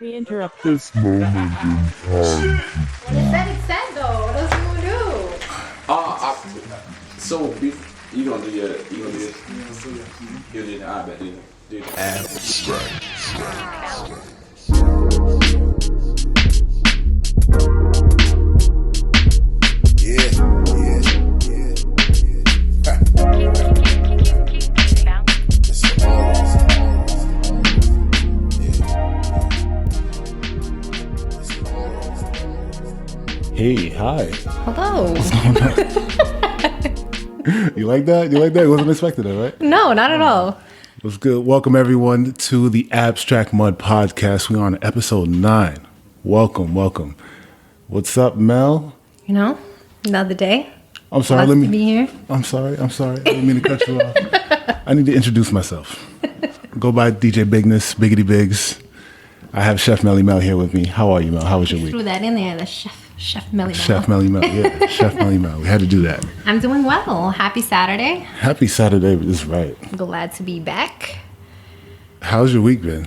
We interrupt this moment in time. When it said, it said though. What else you gonna do? So you gonna do this? You do I bet do it. Abstract. Hey, hi. Hello. You like that? You like that? You wasn't expecting it, right? No, not at all. What's good? Welcome everyone to the Abstract Mud Podcast. We're on episode 9. Welcome. What's up, Mel? You know, another day. I'm sorry. Lots to be here. I'm sorry. I didn't mean to cut you off. I need to introduce myself. Go by DJ Bigness, Biggity Biggs. I have Chef Melly Mel here with me. How are you, Mel? How was your week? Threw that in there, the Chef Melly Mel. Chef Melly Mel, yeah. Chef Melly Mel. We had to do that. I'm doing well. Happy Saturday. Happy Saturday. That's right. Glad to be back. How's your week been?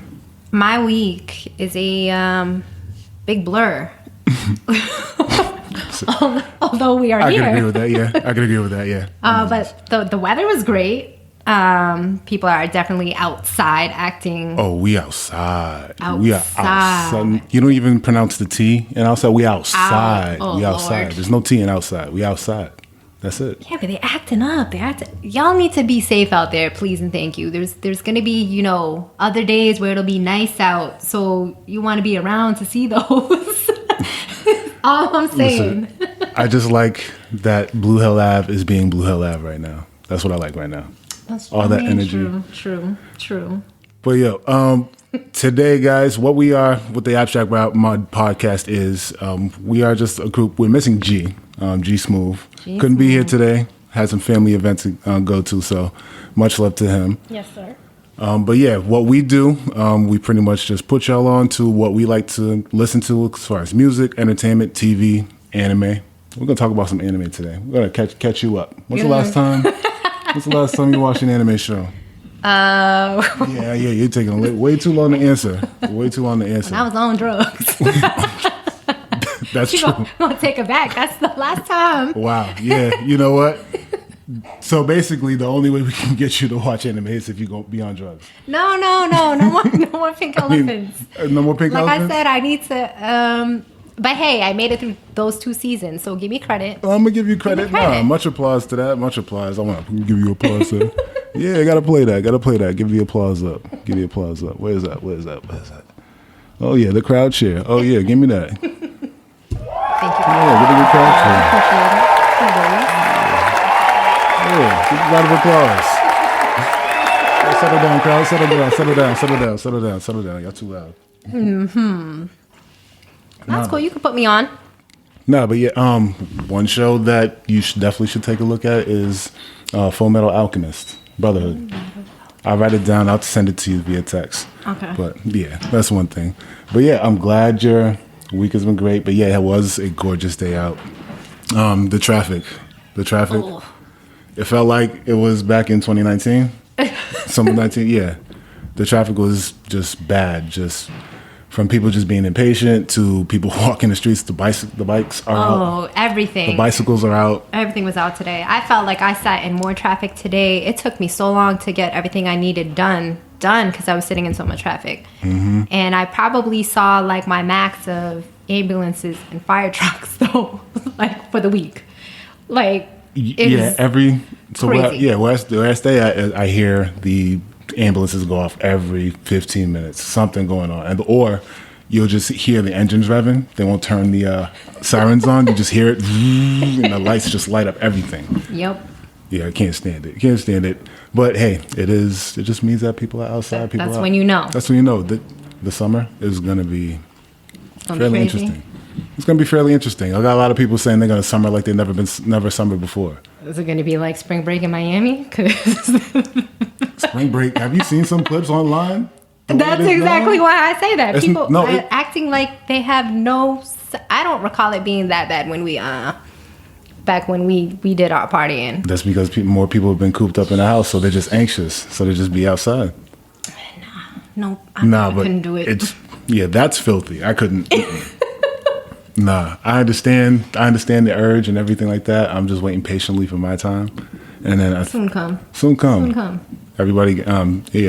My week is a big blur. Although we are I here. can agree with that, yeah. But the weather was great. People are definitely outside acting. Oh, we outside. Outside. We are outside. You don't even pronounce the T in outside. We outside. Oh, we outside. Lord. There's no T in outside. We outside. That's it. Yeah, but they're acting up. Y'all need to be safe out there, please and thank you. There's gonna be, other days where it'll be nice out, so you want to be around to see those. All I'm saying. Listen, I just like that Blue Hill Ave is being Blue Hill Ave right now. That's what I like right now. That's all that energy. True. But today, guys, what we are with the Abstract Mud Podcast is we are just a group. We're missing G Smooth. Couldn't be here today. Had some family events to go to, so much love to him. Yes, sir. But yeah, what we do, we pretty much just put y'all on to what we like to listen to as far as music, entertainment, TV, anime. We're gonna talk about some anime today. We're gonna catch you up. When's the last time you watched an anime show? Yeah, you're taking way too long to answer. Way too long to answer. I was on drugs. That's You true. gonna take it back. That's the last time. Wow. Yeah. You know what? So basically, the only way we can get you to watch anime is if you go be on drugs. No more pink elephants. No more pink Like elephants? I said, I need to. But hey, I made it through those 2 seasons, so give me credit. I'm gonna give you credit. credit. Nah, much applause to that. Much applause. I want to give you applause. Sir. Yeah, I gotta play that. Give the applause up. Where's that? Oh yeah, the crowd cheer. Oh yeah, give me that. Thank you. Yeah, give me the crowd cheer. Yeah, give a round of applause. Hey, settle down, crowd. Settle down. Y'all too loud. That's cool. You can put me on. No, but yeah, one show that you definitely should take a look at is Full Metal Alchemist Brotherhood. I'll write it down. I'll send it to you via text. Okay. But yeah, that's one thing. But yeah, I'm glad your week has been great. But yeah, it was a gorgeous day out. The traffic. Oh. It felt like it was back in 2019. Summer 19, yeah. The traffic was just bad. Just from people just being impatient to people walking the streets. The bikes are out. Oh, everything. The bicycles are out. Everything was out today. I felt like I sat in more traffic today. It took me so long to get everything I needed done because I was sitting in so much traffic. Mm-hmm. And I probably saw like my max of ambulances and fire trucks though, like for the week. Like Yeah, crazy. where I stay at, I hear the ambulances go off every 15 minutes. Something going on, or you'll just hear the engines revving. They won't turn the sirens on. You just hear it, and the lights just light up everything. Yep. Yeah, I can't stand it. But hey, it just means that people are outside. That's when you know. That's when you know that the summer is going to be fairly crazy. interesting. It's going to be fairly interesting. I got a lot of people saying they're going to summer like they've never summered before. Is it going to be like spring break in Miami? 'Cause Spring break. Have you seen some clips online? that's exactly why I say that. It's- People no, are it- acting like they have no. I don't recall it being that bad when we back when we did our partying. That's because more people have been cooped up in the house, so they're just anxious. So they just be outside. No, I But couldn't do it. Yeah, that's filthy. I couldn't. Nah, I understand the urge and everything like that. I'm just waiting patiently for my time, and then Soon come. Soon come. Soon come. Everybody,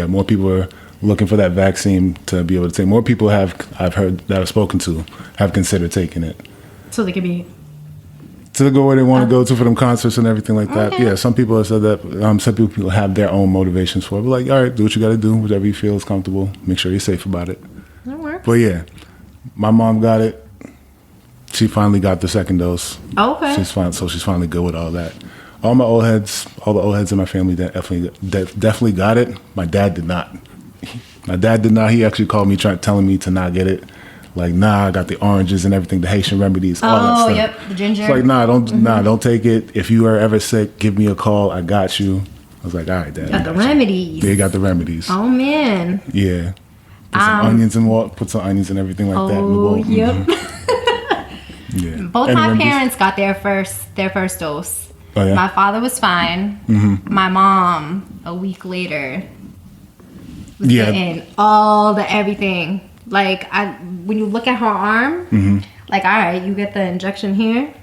more people are looking for that vaccine to be able to take. More people I've heard that I've spoken to have considered taking it So they could be. to go where they want to go to for them concerts and everything like that. Okay. Yeah, some people have said that. Some people have their own motivations for it. But like, all right, do what you got to do, whatever you feel is comfortable. Make sure you're safe about it. That works. But yeah, my mom got it. She finally got the second dose. Okay. She's finally good with all that. All the old heads in my family definitely got it. My dad did not. He actually called me telling me to not get it. Like, nah, I got the oranges and everything, the Haitian remedies, all that stuff. Yep, the ginger. It's like, don't take it. If you are ever sick, give me a call. I got you. I was like, all right, Dad. Got the remedies. They got the remedies. Oh man. Yeah. Put some onions and everything like that in the bowl. Yep. Yeah. Both And my remedies. parents got their first dose. Oh, yeah? My father was fine. My mom, a week later, was Yeah. getting all the everything. Like when you look at her arm, like, all right, you get the injection here.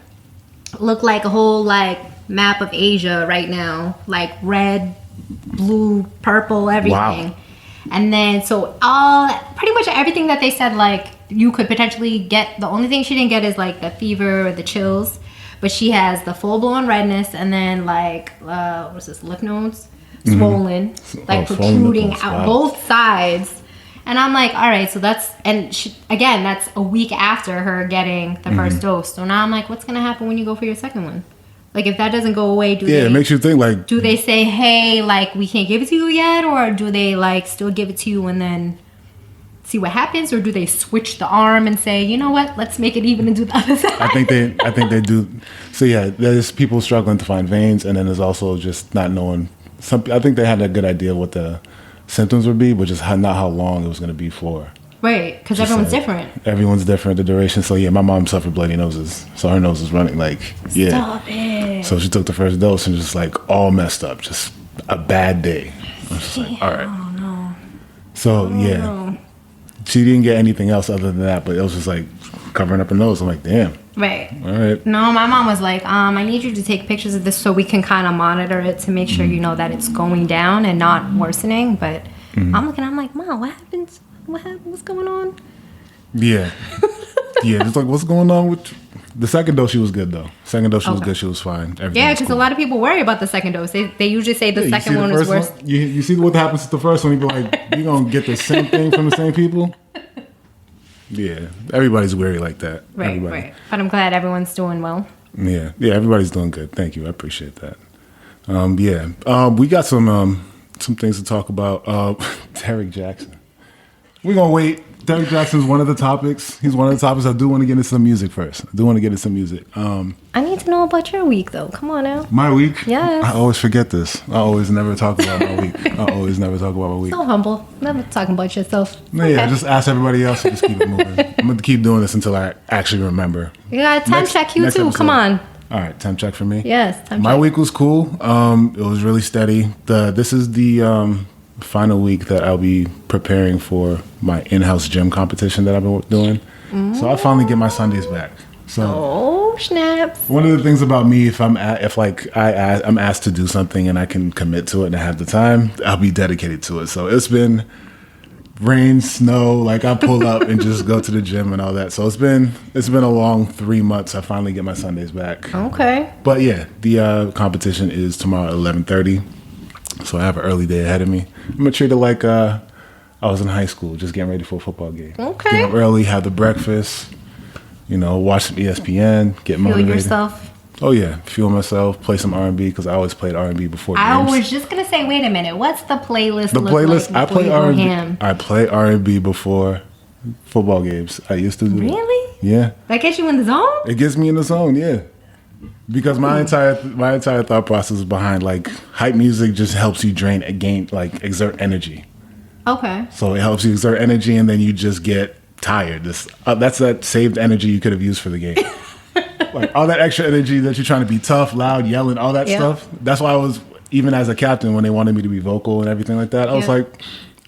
Look like a whole like map of Asia right now, like red, blue, purple, everything. Wow. And then so pretty much everything that they said like you could potentially get. The only thing she didn't get is like the fever or the chills, but she has the full blown redness and then like what's this, lymph nodes, swollen, like swollen protruding lymph nodes, out wow. both sides. And I'm like, all right, so that's a week after her getting the first dose. So now I'm like, what's gonna happen when you go for your second one? Like if that doesn't go away, It makes you think like, do they say, hey, like we can't give it to you yet, or do they like still give it to you and then see what happens, or do they switch the arm and say, you know what, let's make it even and do the other side? I think they do. So yeah, there's people struggling to find veins, and then there's also just not knowing. I think they had a good idea what the symptoms would be, but just not how long it was going to be for. Right, because everyone's different. Everyone's different, the duration. So yeah, my mom suffered bloody noses, so her nose was running like, yeah. Stop it. So she took the first dose and just like all messed up, just a bad day. I was just like, all right. Oh no. So yeah, No. she didn't get anything else other than that, but it was just like covering up her nose. I'm like, damn. Right. All right. No, my mom was like, I need you to take pictures of this so we can kind of monitor it to make sure you know that it's going down and not worsening. But I'm like, Mom, what happens? What's going on? Yeah. Yeah, it's like, what's going on with the second dose? She was good though. Second dose, she was good. She was fine. Everything Yeah, was because cool. a lot of people worry about the second dose. They usually say the Yeah, second you see one the is first worse. one? You see what happens to the first one? You be like, you gonna get the same thing from the same people? Yeah, everybody's weary like that. Right, Everybody. right. But I'm glad everyone's doing well. Yeah, everybody's doing good. Thank you. I appreciate that. We got some things to talk about. Derek Jackson. We're gonna wait. Derek Jackson's one of the topics. He's one of the topics. I do want to get into some music first. I need to know about your week, though. Come on now. My week? Yes. I always forget this. I always never talk about my week. So humble. Never talking about yourself. Yeah, Okay. just ask everybody else and just keep it moving. I'm going to keep doing this until I actually remember. You got a time check, you too. episode. Come on. All right, time check for me. Yes, time My check. week was cool. It was really steady. This is the final week that I'll be preparing for my in-house gym competition that I've been doing. So I finally get my Sundays back. So Oh, snaps. one of the things about me, I'm asked to do something and I can commit to it and I have the time, I'll be dedicated to it. So it's been rain, snow, like I pull up and just go to the gym and all that. So it's been a long 3 months. I finally get my Sundays back. Okay. But yeah, the competition is tomorrow at 11:30. So I have an early day ahead of me. I'm gonna treat it like I was in high school, just getting ready for a football game. Okay. Get up early, have the breakfast, watch some ESPN, get Feel motivated. yourself. Oh yeah, fuel myself, play some R&B because I always played R&B before games. I was just going to say, wait a minute. What's the playlist The look playlist, like I play before you go R&B. ham? I play R&B before football games. I used to do that. Really? Yeah. That gets you in the zone? It gets me in the zone, yeah. Because my entire thought process behind like hype music just helps you exert energy. Okay. So it helps you exert energy, and then you just get tired. That's that saved energy you could have used for the game. Like all that extra energy that you're trying to be tough, loud, yelling, all that Yeah. stuff. That's why I was, even as a captain, when they wanted me to be vocal and everything like that, I was Yeah. like,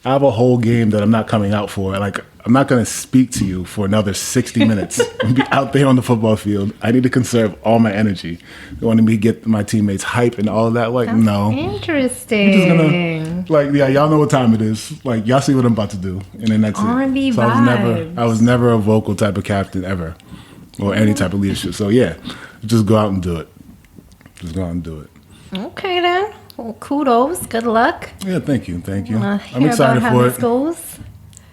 I have a whole game that I'm not coming out for. Like, I'm not going to speak to you for another 60 minutes and be out there on the football field. I need to conserve all my energy. I want to get my teammates hype and all of that. Like, no. Interesting. Just gonna, like, yeah, y'all know what time it is. Like, y'all see what I'm about to do. And then that's R&B it. So vibes. I was never a vocal type of captain ever. Or any type of leadership. So, yeah, just go out and do it. Just go out and do it. Okay, then. Well, kudos. Good luck. Yeah, thank you. I'm excited for it. Goes.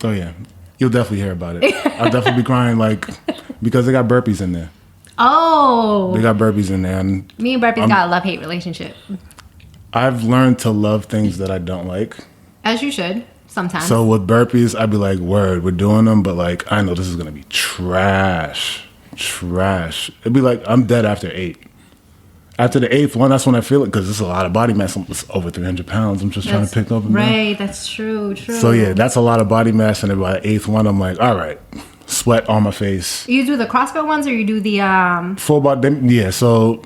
Oh yeah, you'll definitely hear about it. I'll definitely be crying, like, because they got burpees in there. Oh, They got burpees in there, and me and burpees got a love-hate relationship. I've learned to love things that I don't like. As you should sometimes. So with burpees, I'd be like, "Word, we're doing them," but like, I know this is gonna be trash. It'd be like I'm dead after 8. After the 8th one, that's when I feel it because it's a lot of body mass. It's over 300 pounds. I'm just trying to pick up. Right, that's true. So yeah, that's a lot of body mass, and by the 8th one, I'm like, all right, sweat on my face. You do the CrossFit ones, or you do the full body? Yeah. So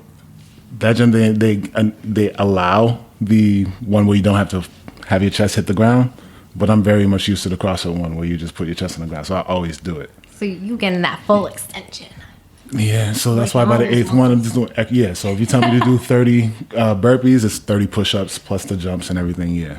that gym they allow the one where you don't have to have your chest hit the ground, but I'm very much used to the CrossFit one where you just put your chest on the ground. So I always do it. So you getting that full extension. Yeah, so that's why by the 8th one, I'm just doing, yeah, so if you tell me to do 30 burpees, it's 30 push-ups plus the jumps and everything, yeah.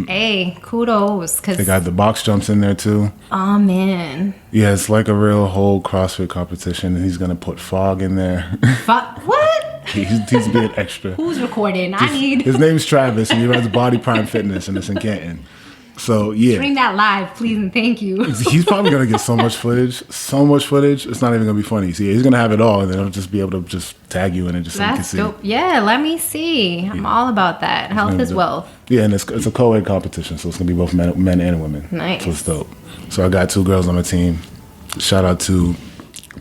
Hey, kudos. Cause They got the box jumps in there, too. Oh, man. Yeah, it's like a real whole CrossFit competition, and he's going to put fog in there. What? he's being extra. Who's recording? I need... His name's Travis, and he runs Body Prime Fitness, and it's in Canton. So, yeah. Stream that live, please, and thank you. He's probably going to get so much footage. It's not even going to be funny. See, he's going to have it all, and then I'll just be able to just tag you in it just so you can see. Dope. Yeah, let me see. I'm all about that. Health is wealth. Yeah, and it's a co-ed competition, so it's going to be both men and women. Nice. So it's dope. So I got 2 girls on my team. Shout out to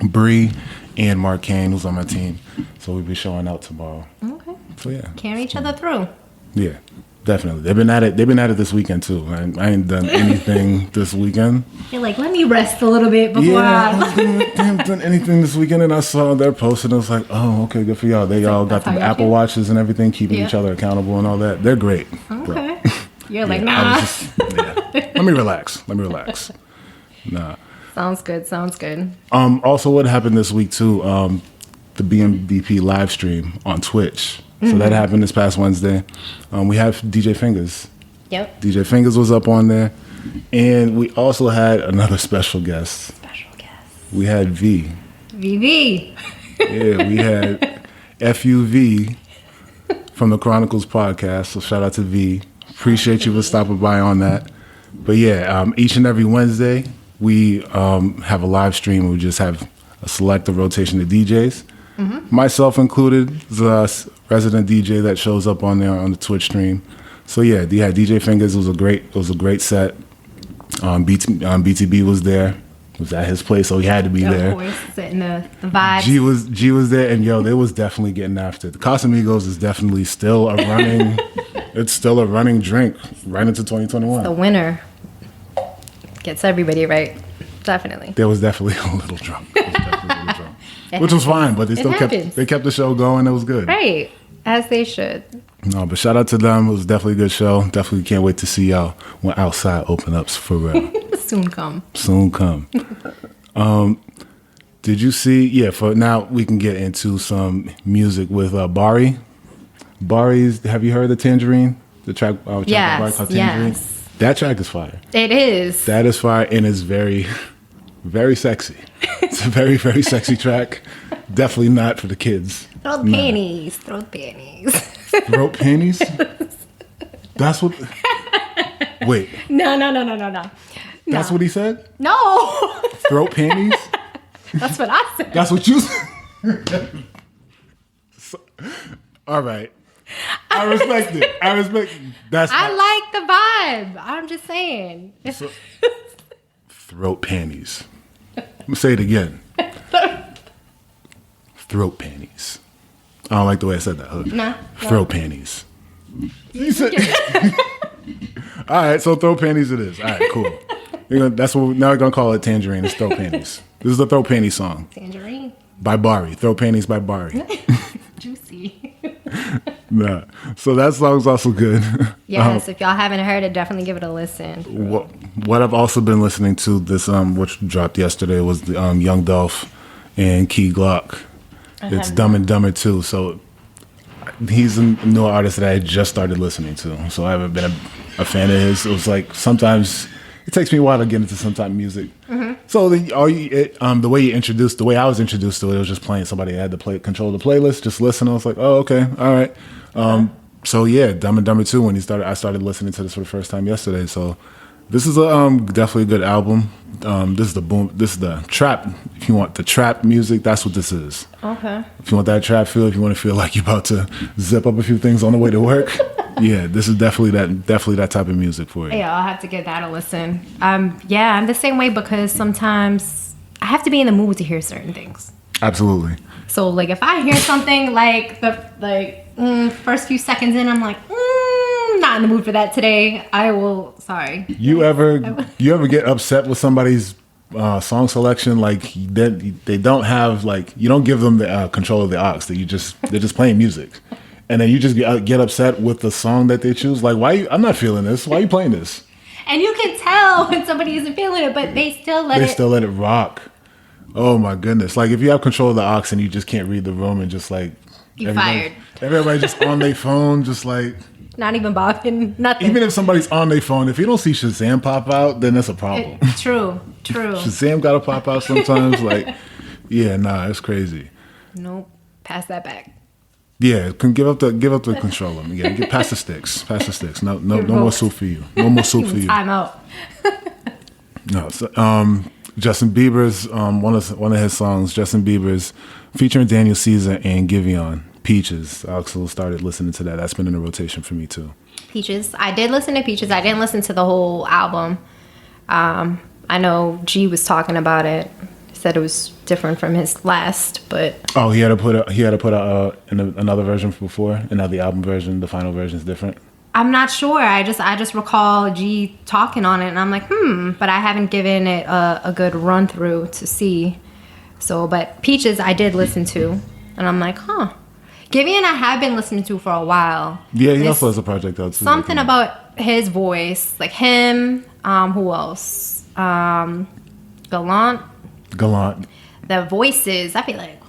Bree and Mark Kane, who's on my team. So we'll be showing out tomorrow. Okay. So, yeah. Carry each other through. Yeah. Definitely. They've been at it this weekend, too. I ain't done anything this weekend. You're like, let me rest a little bit before I haven't done anything this weekend, and I saw their post, and I was like, oh, okay, good for y'all. They all got the Apple Watches and everything, keeping each other accountable and all that. They're great. Okay. But, you're like, nah. Let me relax. Nah. Sounds good. Also, what happened this week, too, the BMVP live stream on Twitch. So that happened this past Wednesday. We have DJ Fingers. Yep. DJ Fingers was up on there. And we also had another special guest. We had V. VV. Yeah, we had FUV from the Chronicles podcast. So shout out to V. Appreciate you for stopping by on that. But yeah, each and every Wednesday, we have a live stream. We just have a selective rotation of DJs. Myself included, the resident DJ that shows up on there on the Twitch stream. So yeah, DJ Fingers. It was a great set. BTB was there. It was at his place, so he had to be there. Of course, setting the vibes. G was there, and they was definitely getting after it. The Casamigos is definitely still a running. It's still a running drink right into 2021. The winner gets everybody right. Definitely. There was definitely a little drunk. Which was fine, but they still kept the show going. It was good. Right, as they should. No, but shout out to them. It was definitely a good show. Definitely can't wait to see y'all when outside open ups for real. Soon come. Did you see? Yeah. For now, we can get into some music with Bari. Bari's. Have you heard of Tangerine? The track. Yes. Called Tangerine. Yes. That track is fire. It is. That is fire, and it's very, very sexy. It's a very, very sexy track. Definitely not for the kids. Throw panties. Throat panties? That's what... Wait. No. That's what he said? No. Throat panties? That's what I said. That's what you said? All right. I respect it. I like the vibe. I'm just saying. Throat panties. I'm going to say it again. Throat panties. I don't like the way I said that. No. Throat panties. You said... All right, so throat panties it is. All right, cool. Now we're going to call it Tangerine. It's throat panties. This is the throat panties song. Tangerine. By Bari. Throat panties by Bari. Juicy. Nah. So that song's also good. Yes, if y'all haven't heard it, definitely give it a listen. What I've also been listening to this which dropped yesterday was the Young Dolph and Key Glock. It's Dumb and Dumber 2. So he's a new artist that I just started listening to. So I haven't been a fan of his. It was like sometimes it takes me a while to get into some type of music. So the way I was introduced to it was just playing. Somebody had to control the playlist, just listen. I was like, oh, okay, all right. So yeah, Dumb and Dumber 2. When I started listening to this for the first time yesterday. So this is definitely a good album. This is the trap. If you want the trap music, that's what this is. Okay. If you want that trap feel, if you want to feel like you're about to zip up a few things on the way to work, yeah, this is definitely that type of music for you. Yeah, I'll have to give that a listen. Yeah, I'm the same way because sometimes I have to be in the mood to hear certain things. Absolutely. So like if I hear something like first few seconds in, I'm like, not in the mood for that today. I will. Sorry. You ever get upset with somebody's song selection? Like they don't have you don't give them the control of the aux. They're just playing music, and then you just get upset with the song that they choose. Like I'm not feeling this. Why are you playing this? And you can tell when somebody isn't feeling it, but they still let it rock. Oh my goodness! Like if you have control of the aux and you just can't read the room and just you fired. Everybody just on their phone, just not even bopping, nothing. Even if somebody's on their phone, if you don't see Shazam pop out, then that's a problem. True. Shazam gotta pop out sometimes. It's crazy. Nope. Pass that back. Yeah, give up the controller. Yeah, get past the sticks. No more soup for you. No more soup for you. Time out. No. So, Justin Bieber's one of his songs. Justin Bieber's featuring Daniel Caesar and Giveon. Peaches. I also started listening to that. That's been in the rotation for me too. Peaches. I did listen to Peaches. I didn't listen to the whole album. I know G was talking about it. Said it was different from his last, but he had to put another version before, and now the album version, the final version is different. I'm not sure. I just recall G talking on it, and I'm like, but I haven't given it a good run through to see. So, but Peaches I did listen to, and I'm like, Giveon I have been listening to for a while. Yeah, he also has a project out too. Something about his voice, like him. Who else? Gallant. The voices, I feel like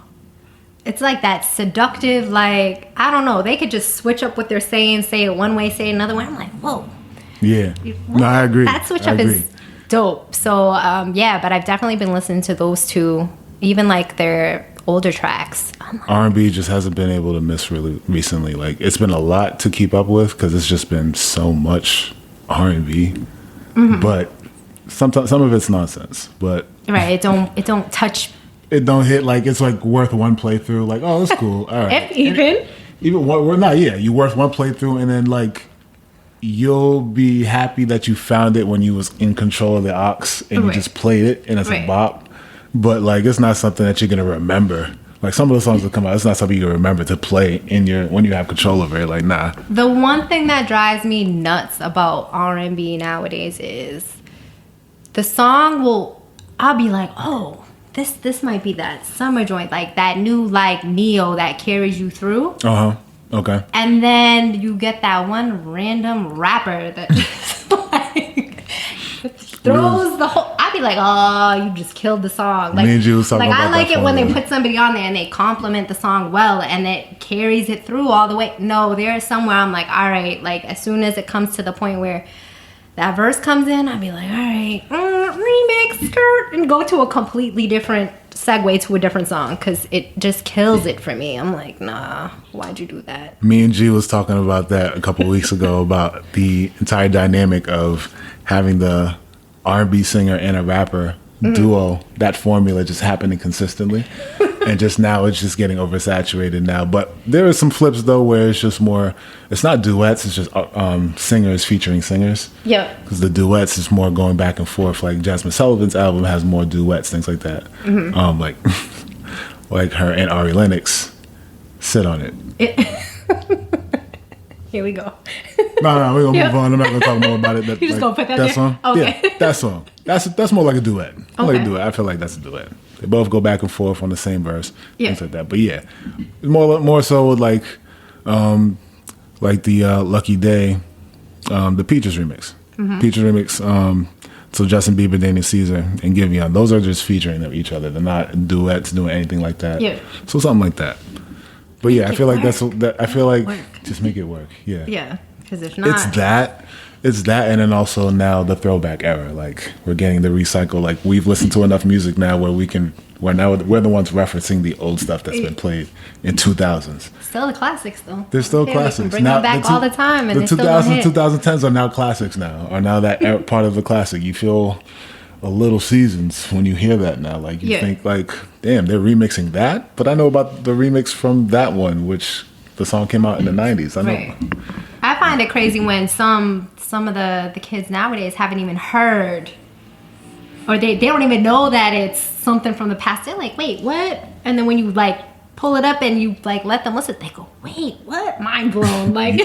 it's like that seductive. Like I don't know. They could just switch up what they're saying, say it one way, say it another way. I'm like, whoa. Yeah. No, I agree. That switch up is dope. So but I've definitely been listening to those two, even like their older tracks. R&B just hasn't been able to miss really recently. Like it's been a lot to keep up with because it's just been so much R&B. But some of it's nonsense. But right, it don't touch. It don't hit it's worth one playthrough. Like it's cool. All right. You worth one playthrough and then you'll be happy that you found it when you was in control of the aux and you just played it and it's a bop. But it's not something that you're gonna remember. Like some of the songs that come out, it's not something you remember to play when you have control over it. Nah. The one thing that drives me nuts about R&B nowadays is the song I'll be like, oh, this might be that summer joint, like that new Neo that carries you through. Okay. And then you get that one random rapper that just throws the whole. I'd be like, oh, you just killed the song. Me and you was talking about I like that it when they put somebody on there and they compliment the song well and it carries it through all the way. No, there's somewhere I'm like, all right, as soon as it comes to the point where that verse comes in, I'd be like, all right, remix, skirt, and go to a completely different segue to a different song because it just kills it for me. I'm like, nah, why'd you do that? Me and G was talking about that a couple of weeks ago about the entire dynamic of having the R&B singer and a rapper duo, that formula just happening consistently. And just now it's just getting oversaturated now. But there are some flips though where it's just more, it's not duets, it's just singers featuring singers. Yeah. Because the duets is more going back and forth. Like Jasmine Sullivan's album has more duets, things like that. Like her and Ari Lennox sit on it. Here we go. No, we're gonna move on. I'm not gonna talk more about it. You just gonna put that there? Song? Okay. Yeah, that song. That's more like a duet. I feel like that's a duet. They both go back and forth on the same verse, things like that. But yeah, more so with like the Lucky Day, the Peaches remix. Peaches remix. So Justin Bieber, Daniel Caesar, and Giveon. Those are just featuring each other. They're not duets doing anything like that. Yeah. So something like that. But yeah, I feel like I feel like Work. just make it work. Yeah. Yeah, because if not, It's that, and then also now the throwback era. Like we're getting the recycle. Like we've listened to enough music now where we're the ones referencing the old stuff that's been played in 2000s. still the classics though. They're still Yeah, we can classics. bring them back all the time, and the they still don't hit. 2010s are now classics now. Are now that part of the classic. You feel a little seasons when you hear that now. Like you think like, damn, they're remixing that. But I know about the remix from that one, which the song came out in the 90s. I know. Right. I find it crazy when some of the kids nowadays haven't even heard, or they don't even know that it's something from the past. They're like, wait, what? And then when you like pull it up and you like let them listen, they go, wait, what? Mind blown. Like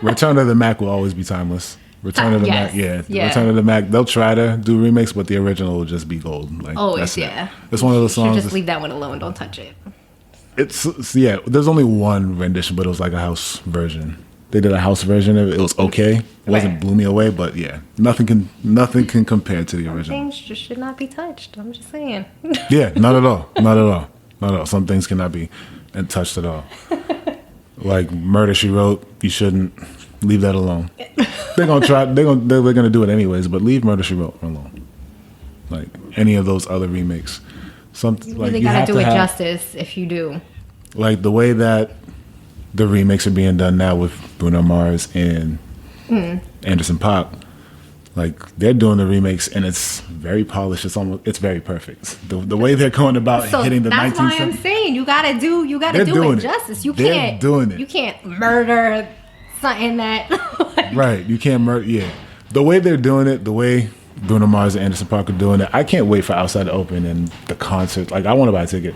Return of the Mac will always be timeless. Return of the Yes. Mac, Yeah. Return of the Mac. They'll try to do remakes, but the original will just be gold. Like always, that's it. yeah. It's one of those You should songs. just leave that one alone. Don't touch it. It's There's only one rendition, but it was like a house version. They did a house version of it. It was okay. It wasn't Right. blew me away, but yeah, nothing can compare to the original. Things just should not be touched. I'm just saying. Yeah, not at all. Not at all. Not at all. Some things cannot be touched at all. Like Murder She Wrote, you shouldn't leave that alone. They're gonna try. They're gonna do it anyways, but leave Murder She Wrote alone. Like any of those other remakes, You like really you gotta have do to it have, justice if you do. like the way that the remakes are being done now with Bruno Mars and Anderson .Paak. Like they're doing the remakes and it's very polished. It's very perfect. The way they're going about So hitting the that's why I'm 1970s. saying you gotta do They're it doing it. justice. You They're can't doing it. You can't murder something that like, Right, you can't murder. Yeah, the way they're doing it, the way Bruno Mars and Anderson .Paak are doing it, I can't wait for Outside to open and the concert. Like I want to buy a ticket.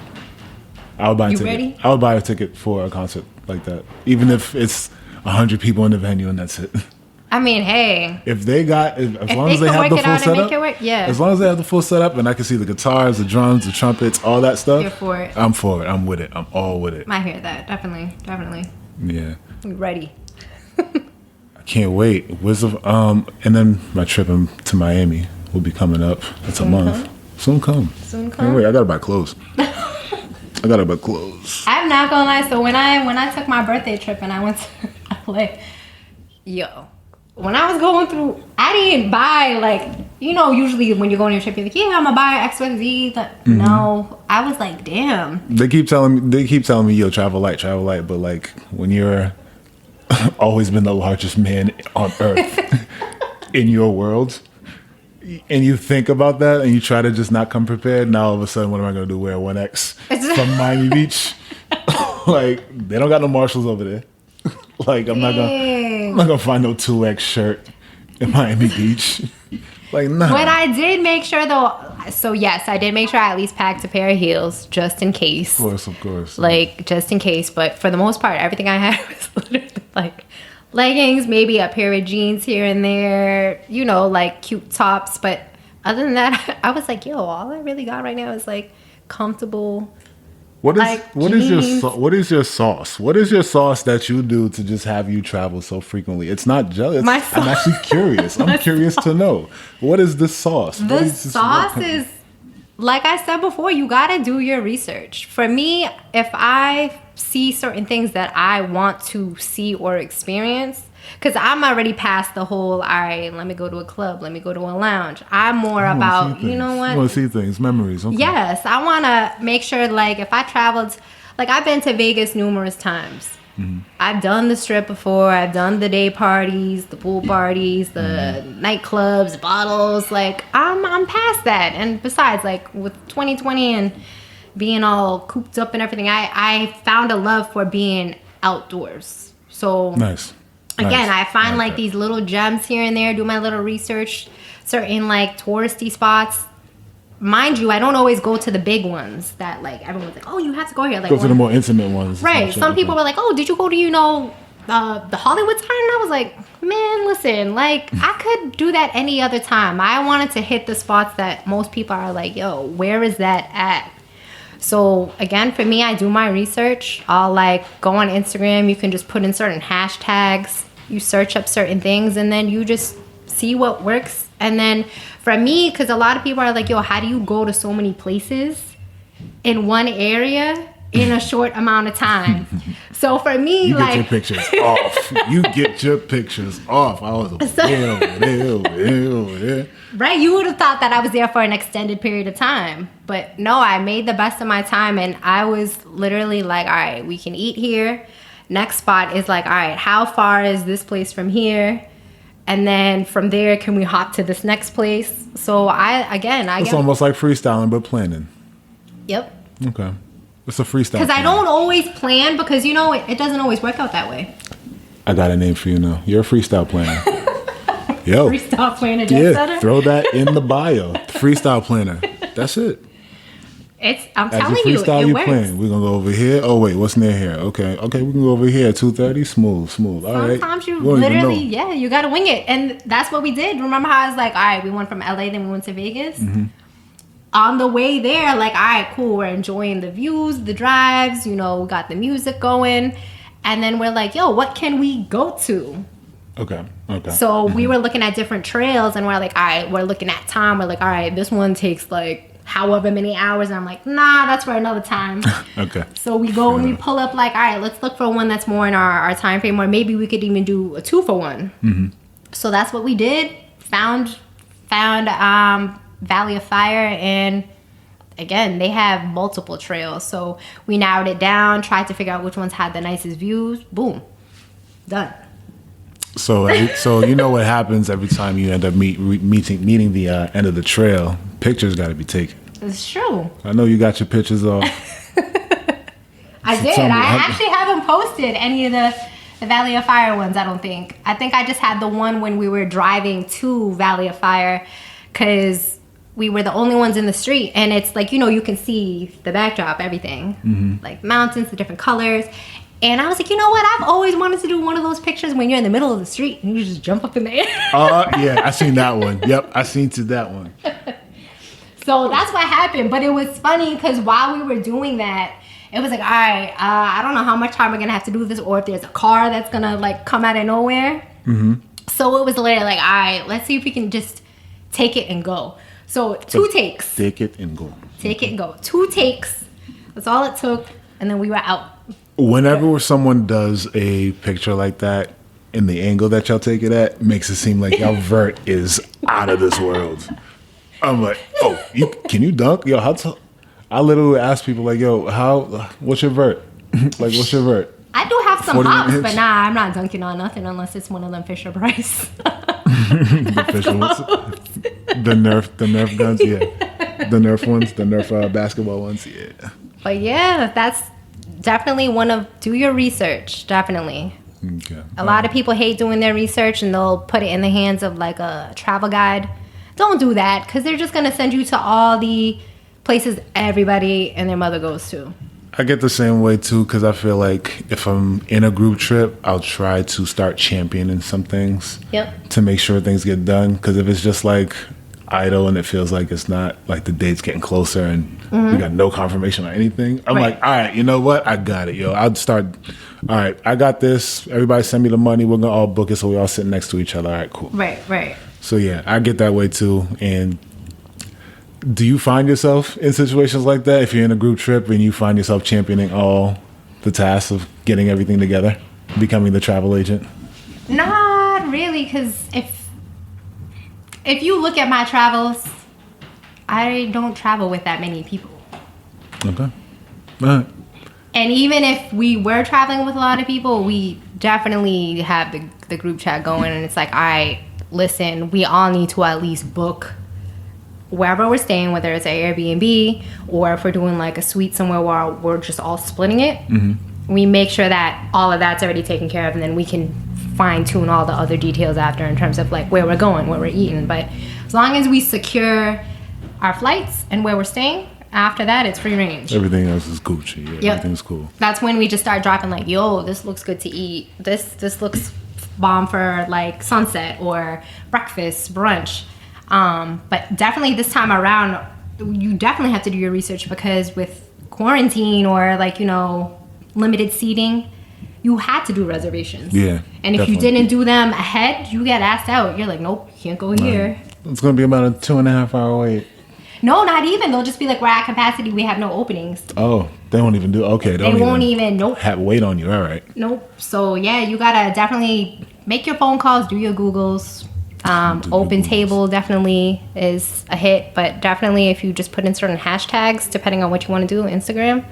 I would buy a You ticket. ready? I would buy a ticket for a concert like that, even if it's 100 people in the venue and that's it. I mean, hey, If they got, as long they as they can have work the it full out and make setup, it work, yeah. As long as they have the full setup and I can see the guitars, the drums, the trumpets, all that stuff. You're for it. I'm for it. I'm with it. I'm all with it. I hear that. Definitely. Yeah. You ready? I can't wait. And then my trip to Miami will be coming up. It's a month. Soon come. Soon Can't come. wait. I gotta buy clothes. I gotta buy clothes. I'm not gonna lie. So when I took my birthday trip and I went to LA, when I was going through, I didn't buy like, usually when you go on your trip, you're like, yeah, I'm gonna buy XYZ. No, I was like, damn. They keep telling me, yo, travel light, but like when you're always been the largest man on earth in your world, and you think about that and you try to just not come prepared, now all of a sudden, what am I gonna do? Wear 1X from Miami Beach? Like they don't got no Marshalls over there. Like I'm not gonna find no 2X shirt in Miami Beach. Like nah. But I did make sure though. So yes, I did make sure I at least packed a pair of heels just in case. Of course. Like just in case. But for the most part, everything I had was literally like leggings, maybe a pair of jeans here and there. Like cute tops. But other than that, I was like, yo, all I really got right now is like comfortable. What is jeans. your sauce? What is your sauce that you do to just have you travel so frequently? It's not jealous. My I'm actually curious. I'm curious to know. What is the sauce? What The is this- sauce is, like I said before, you gotta do your research. For me, if I see certain things that I want to see or experience, because I'm already past the whole, all right, let me go to a club, let me go to a lounge. I'm more I wanna about, see you know things. what? I want to see things, memories. Okay. Yes, I want to make sure, like, if I traveled, like, I've been to Vegas numerous times. I've done the strip before. I've done the day parties, the pool parties, the nightclubs, bottles. Like, I'm past that. And besides, like, with 2020 and being all cooped up and everything, I found a love for being outdoors. So, Nice. again, I find like that. these little gems here and there, do my little research, certain like touristy spots. Mind you, I don't always go to the big ones that like everyone's like, oh, you have to go here. Like, Go to the more intimate ones. right. Some people were like, oh, did you go to, the Hollywood sign? And I was like, man, listen, like I could do that any other time. I wanted to hit the spots that most people are like, yo, where is that at? So again, for me, I do my research. I'll like go on Instagram. You can just put in certain hashtags. You search up certain things, and then you just see what works. And then for me, because a lot of people are like, yo, how do you go to so many places in one area in a short amount of time? So for me, You like, get your pictures off. You get your pictures off. I was over there. right, you would have thought that I was there for an extended period of time. But no, I made the best of my time, and I was literally like, all right, we can eat here. Next spot is like, all right, how far is this place from here? And then from there, can we hop to this next place? So It's almost like freestyling, but planning. Yep. Okay. It's a freestyle. Because I don't always plan, because you know it doesn't always work out that way. I got a name for you now. You're a freestyle planner. Yo. Freestyle planner, jet setter. Throw that in the bio. Freestyle planner. That's it. I'm As telling you you, freestyle, it you works. plan. We're gonna go over here. Oh wait, what's near here? Okay, we can go over here at 2:30. Smooth. All right. Sometimes you We don't even literally, know. you gotta wing it, and that's what we did. Remember how I was like, all right, we went from LA, then we went to Vegas. On the way there, like, all right, cool, we're enjoying the views, the drives, we got the music going, and then we're like, yo, what can we go to? Okay. So we were looking at different trails, and we're like, all right, we're looking at time. We're like, all right, this one takes like however many hours. And I'm like, nah, that's for another time. Okay. So we go and we pull up like, all right, let's look for one that's more in our time frame, or maybe we could even do a 2-for-1. So that's what we did. Found Valley of Fire, and again, they have multiple trails. So we narrowed it down, tried to figure out which ones had the nicest views. Boom. Done. So you know what happens every time you end up meeting the end of the trail. Pictures got to be taken. It's true. I know you got your pictures off. I did. tell me, I how- actually haven't posted any of the Valley of Fire ones, I don't think. I think I just had the one when we were driving to Valley of Fire, because we were the only ones in the street, and it's like, you can see the backdrop, everything. Like mountains, the different colors. And I was like, you know what? I've always wanted to do one of those pictures when you're in the middle of the street and you just jump up in the air. Yeah, I seen that one. Yep, I seen to that one. So that's what happened. But it was funny because while we were doing that, it was like, all right, I don't know how much time we're going to have to do this, or if there's a car that's going to like come out of nowhere. So it was literally like, all right, let's see if we can just take it and go. So 2 takes. Take it and go. Take it and go. 2 takes. That's all it took. And then we were out. Whenever someone does a picture like that, and the angle that y'all take it at makes it seem like y'all vert is out of this world. I'm like, oh, can you dunk? Yo, I literally ask people like, yo, what's your vert? Like, what's your vert? I do have some 40 hops, inch? but nah, I'm not dunking on nothing unless it's one of them Fisher Price. The official ones. The Nerf guns, yeah. The Nerf ones, the Nerf basketball ones, yeah. But yeah, that's definitely do your research, definitely. Okay. A lot of people hate doing their research, and they'll put it in the hands of like a travel guide. Don't do that, because they're just going to send you to all the places everybody and their mother goes to. I get the same way too, because I feel like if I'm in a group trip, I'll try to start championing some things. Yep. To make sure things get done. Because if it's just like idle and it feels like it's not, like the date's getting closer and we got no confirmation on anything, I'm Right. like, all right, you know what? I got it, yo. I'd start, all right, I got this. Everybody send me the money. We're going to all book it so we all sit next to each other. All right, cool. Right. So yeah, I get that way too. And do you find yourself in situations like that if you're in a group trip and you find yourself championing all the tasks of getting everything together, becoming the travel agent? Not really, because if you look at my travels, I don't travel with that many people. Okay. All right. And even if we were traveling with a lot of people, we definitely have the group chat going, and it's like, all right, listen, we all need to at least book wherever we're staying, whether it's an Airbnb or if we're doing like a suite somewhere where we're just all splitting it. We make sure that all of that's already taken care of, and then we can fine tune all the other details after in terms of like where we're going, where we're eating. But as long as we secure our flights and where we're staying, after that it's free range. Everything else is Gucci. Yeah, Yep. everything's cool. That's when we just start dropping like, yo, this looks good to eat. This looks bomb for like sunset or breakfast, brunch. But definitely this time around, you definitely have to do your research, because with quarantine or like, limited seating, you had to do reservations. Yeah. And if you didn't do them ahead, you get asked out. You're like, nope, can't go here. It's going to be about a 2.5 hour wait. No, not even. They'll just be like, we're at capacity. We have no openings. Oh, they won't even do. Okay, they won't even. Nope. Wait on you. All right. Nope. So yeah, you gotta definitely make your phone calls, do your Googles. Open table definitely is a hit, but definitely if you just put in certain hashtags, depending on what you want to do, Instagram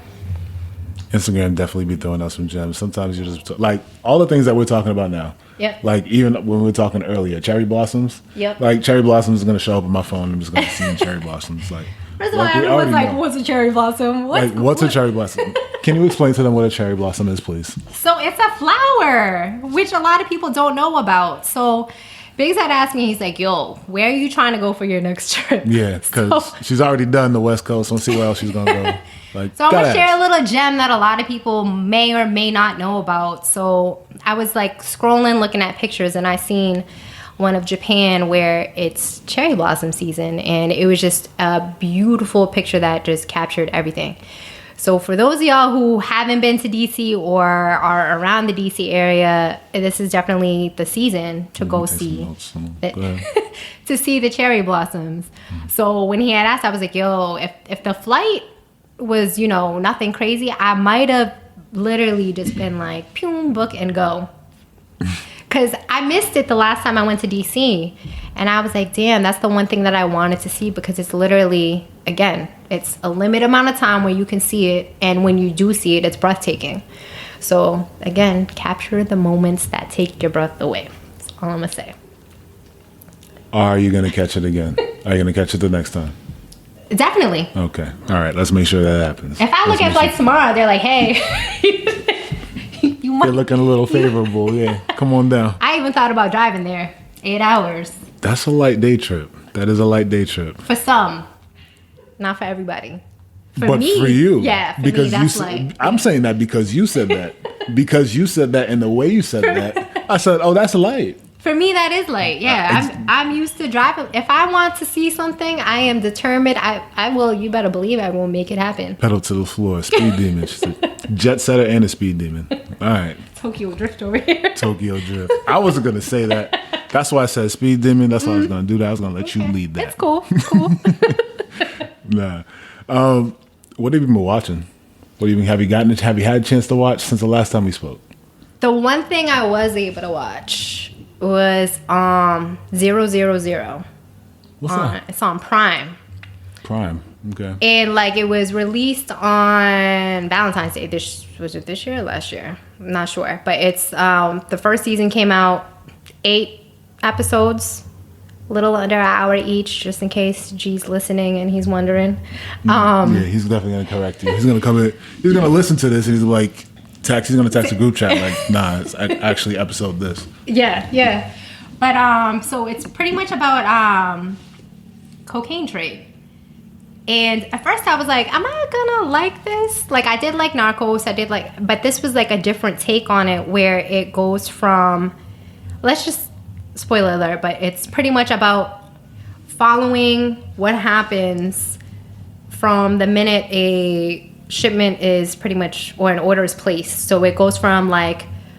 definitely be throwing out some gems. Sometimes you just like all the things that we're talking about now. Yep. Like even when we were talking earlier, cherry blossoms. Yep. Like cherry blossoms is gonna show up on my phone. I'm just gonna see cherry blossoms. Like first of all, everyone's like, know. "What's a cherry blossom? What's a cherry blossom?" Can you explain to them what a cherry blossom is, please? So it's a flower, which a lot of people don't know about. So Biggs had asked me, he's like, "Yo, where are you trying to go for your next trip?" Yeah, because she's already done the West Coast. Let's see where else she's gonna go. Like, so I'm gonna share a little gem that a lot of people may or may not know about. So I was like scrolling, looking at pictures, and I seen one of Japan where it's cherry blossom season, and it was just a beautiful picture that just captured everything. So for those of y'all who haven't been to DC or are around the DC area, this is definitely the season to go see to see the cherry blossoms. So when he had asked, I was like, yo, if the flight was, nothing crazy, I might have literally just been like, pew, book and go. Because I missed it the last time I went to DC. And I was like, damn, that's the one thing that I wanted to see, because it's literally, again, it's a limited amount of time where you can see it. And when you do see it, it's breathtaking. So, again, capture the moments that take your breath away. That's all I'm going to say. Are you going to catch it again? Are you going to catch it the next time? Definitely. Okay. All right. Let's make sure that happens. If I look at flights tomorrow, they're like, hey, they're looking a little favorable. Yeah. Come on down. I even thought about driving there. 8 hours. That's a light day trip. That is a light day trip. For some. Not for everybody. For you. Yeah, because me, that's light. I'm saying that because you said that. Because you said that and the way you said that, I said, oh, that's light. For me, that is light. Yeah, I'm used to driving. If I want to see something, I am determined. I will. You better believe I will make it happen. Pedal to the floor. Speed demon. She's a jet setter and a speed demon. All right. Tokyo Drift over here. Tokyo Drift. I wasn't going to say that. That's why I said speed demon. That's why I was going to do that. I was going to let you lead that. It's cool. It's cool. Nah. What have you been watching? What have you had a chance to watch since the last time we spoke? The one thing I was able to watch was 000. What's that? It's on Prime. Prime. Okay. And it was released on Valentine's Day. Was it this year or last year? I'm not sure. But it's the first season came out, 8 episodes, a little under an hour each, just in case G's listening and he's wondering. Yeah, he's definitely gonna correct you. He's gonna come in. He's gonna listen to this and he's like, he's gonna text a group chat like, nah, it's actually episode this. Yeah. But so it's pretty much about cocaine trade. And at first I was like, am I gonna like this? I did like Narcos, but this was a different take on it, where it goes from, let's just spoiler alert, but it's pretty much about following what happens from the minute a shipment is pretty much, or an order is placed. So it goes from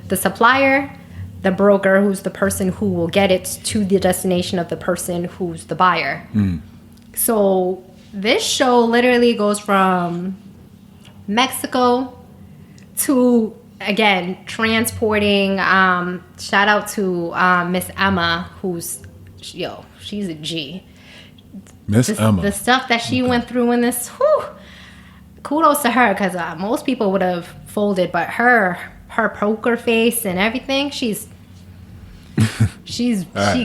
the supplier, the broker, who's the person who will get it, to the destination of the person who's the buyer. So this show literally goes from Mexico to, again, transporting. Shout out to Miss Emma, who's, she's a G. Miss Emma. The stuff that she went through in this, kudos to her, because most people would have folded, but her poker face and everything, she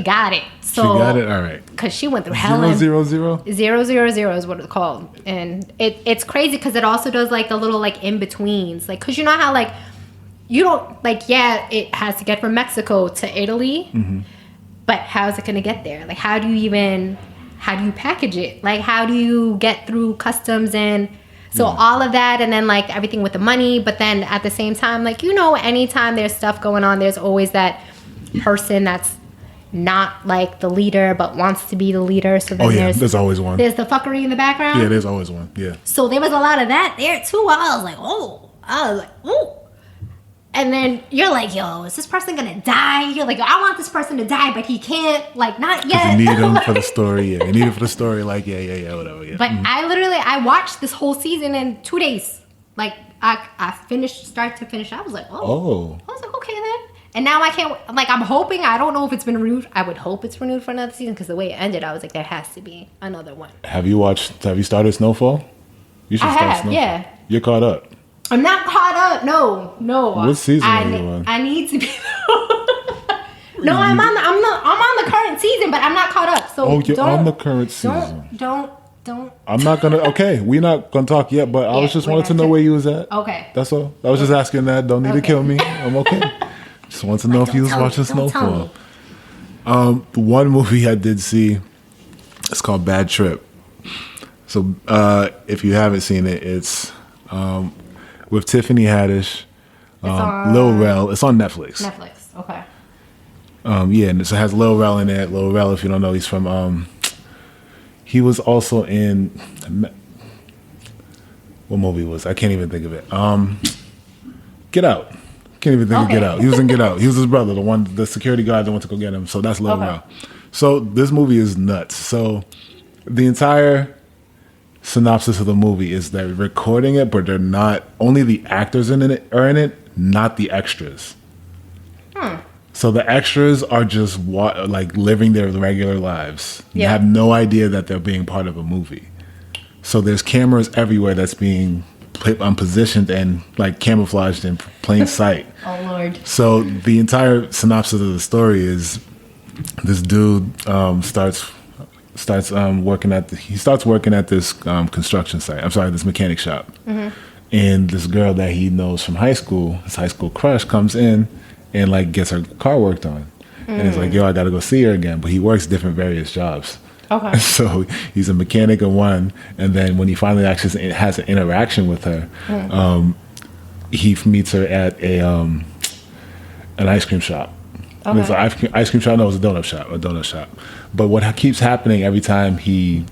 got it. So she got it. All right. Because she went through hell. 000? 000 is what it's called, and it's crazy because it also does the little in betweens, because you know how you don't it has to get from Mexico to Italy, but how's it gonna get there? How do you package it? How do you get through customs? And so all of that, and then everything with the money, but then at the same time, anytime there's stuff going on, there's always that person that's not like the leader but wants to be the leader. So then Oh yeah, there's always one. There's the fuckery in the background. Yeah, there's always one. Yeah. So there was a lot of that there too. I was like, oh. And then you're like, yo, is this person gonna die? You're like, I want this person to die, but he can't. Like, not yet. You need him for the story. Yeah, you need him for the story. Like, yeah, whatever. Yeah. But I watched this whole season in 2 days. Like, I finished start to finish. I was like, oh. I was like, okay then. And now I can't. Like, I'm hoping. I don't know if it's been renewed. I would hope it's renewed for another season because the way it ended, I was like, there has to be another one. Have you started Snowfall? You should start Snowfall. Yeah. You're caught up. I'm not caught up. No. What season are you on? I need to be. No, I'm on the current season, but I'm not caught up. So you're on the current season. Don't. I'm not gonna. Okay, we're not gonna talk yet. But I was just wanted to know where you was at. Okay. That's all. I was just asking that. Don't need to kill me. I'm okay. Just want to know if you was watching Snowfall. One movie I did see. It's called Bad Trip. So if you haven't seen it, it's with Tiffany Haddish, Lil Rel. It's on Netflix. Okay. Yeah, and it has Lil Rel in it. Lil Rel, if you don't know, he's from. He was also in. What movie was? I can't even think of it. Get Out. Can't even think of Get Out. He was in Get Out. He was his brother, the security guard that went to go get him. So that's Lil Rel. So this movie is nuts. So the entire synopsis of the movie is they're recording it, but they're not. Only the actors are in it, not the extras. So the extras are just like living their regular lives. You have no idea that they're being part of a movie. So there's cameras everywhere that's being positioned and like camouflaged in plain sight. Oh Lord! So the entire synopsis of the story is this dude starts working at this construction site. I'm sorry, this mechanic shop. And this girl that he knows from high school, his high school crush, comes in and like gets her car worked on. And it's like, yo, I gotta go see her again. But he works different various jobs. Okay. So he's a mechanic in one, and then when he finally actually has an interaction with her, he meets her at an ice cream shop. Okay. It's an ice cream shop. No, it's a donut shop. But what keeps happening every time he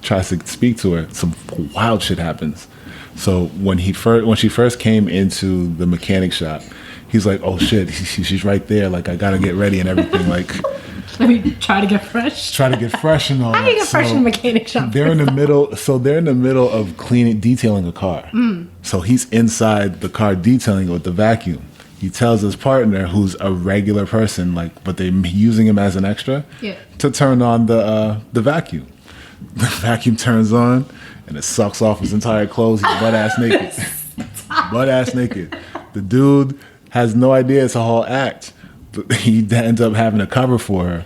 tries to speak to her, some wild shit happens. So when she first came into the mechanic shop, he's like, "Oh shit, she's right there. Like I gotta get ready and everything." Like, let me try to get fresh. And all. How do you get fresh in a mechanic shop? They're in the middle. So they're in the middle of detailing a car. So he's inside the car detailing it with the vacuum. He tells his partner, who's a regular person, like, but they're using him as an extra, to turn on the vacuum. The vacuum turns on, and it sucks off his entire clothes. He's butt ass naked. The dude has no idea it's a whole act. But he ends up having to cover for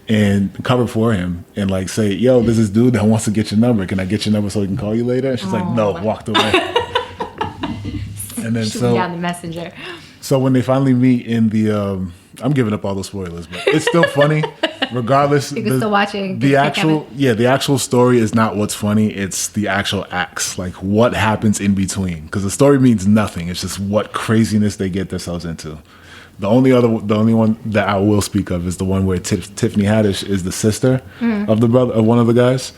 him and like say, yo, there's this dude that wants to get your number. Can I get your number so he can call you later? And she's like, no, walked away. And then down the messenger. So when they finally meet in the, I'm giving up all the spoilers, but it's still funny. Regardless, you can still watch it. The actual story is not what's funny. It's the actual acts, like what happens in between. Because the story means nothing. It's just what craziness they get themselves into. The only one that I will speak of is the one where Tiffany Haddish is the sister of the brother of one of the guys.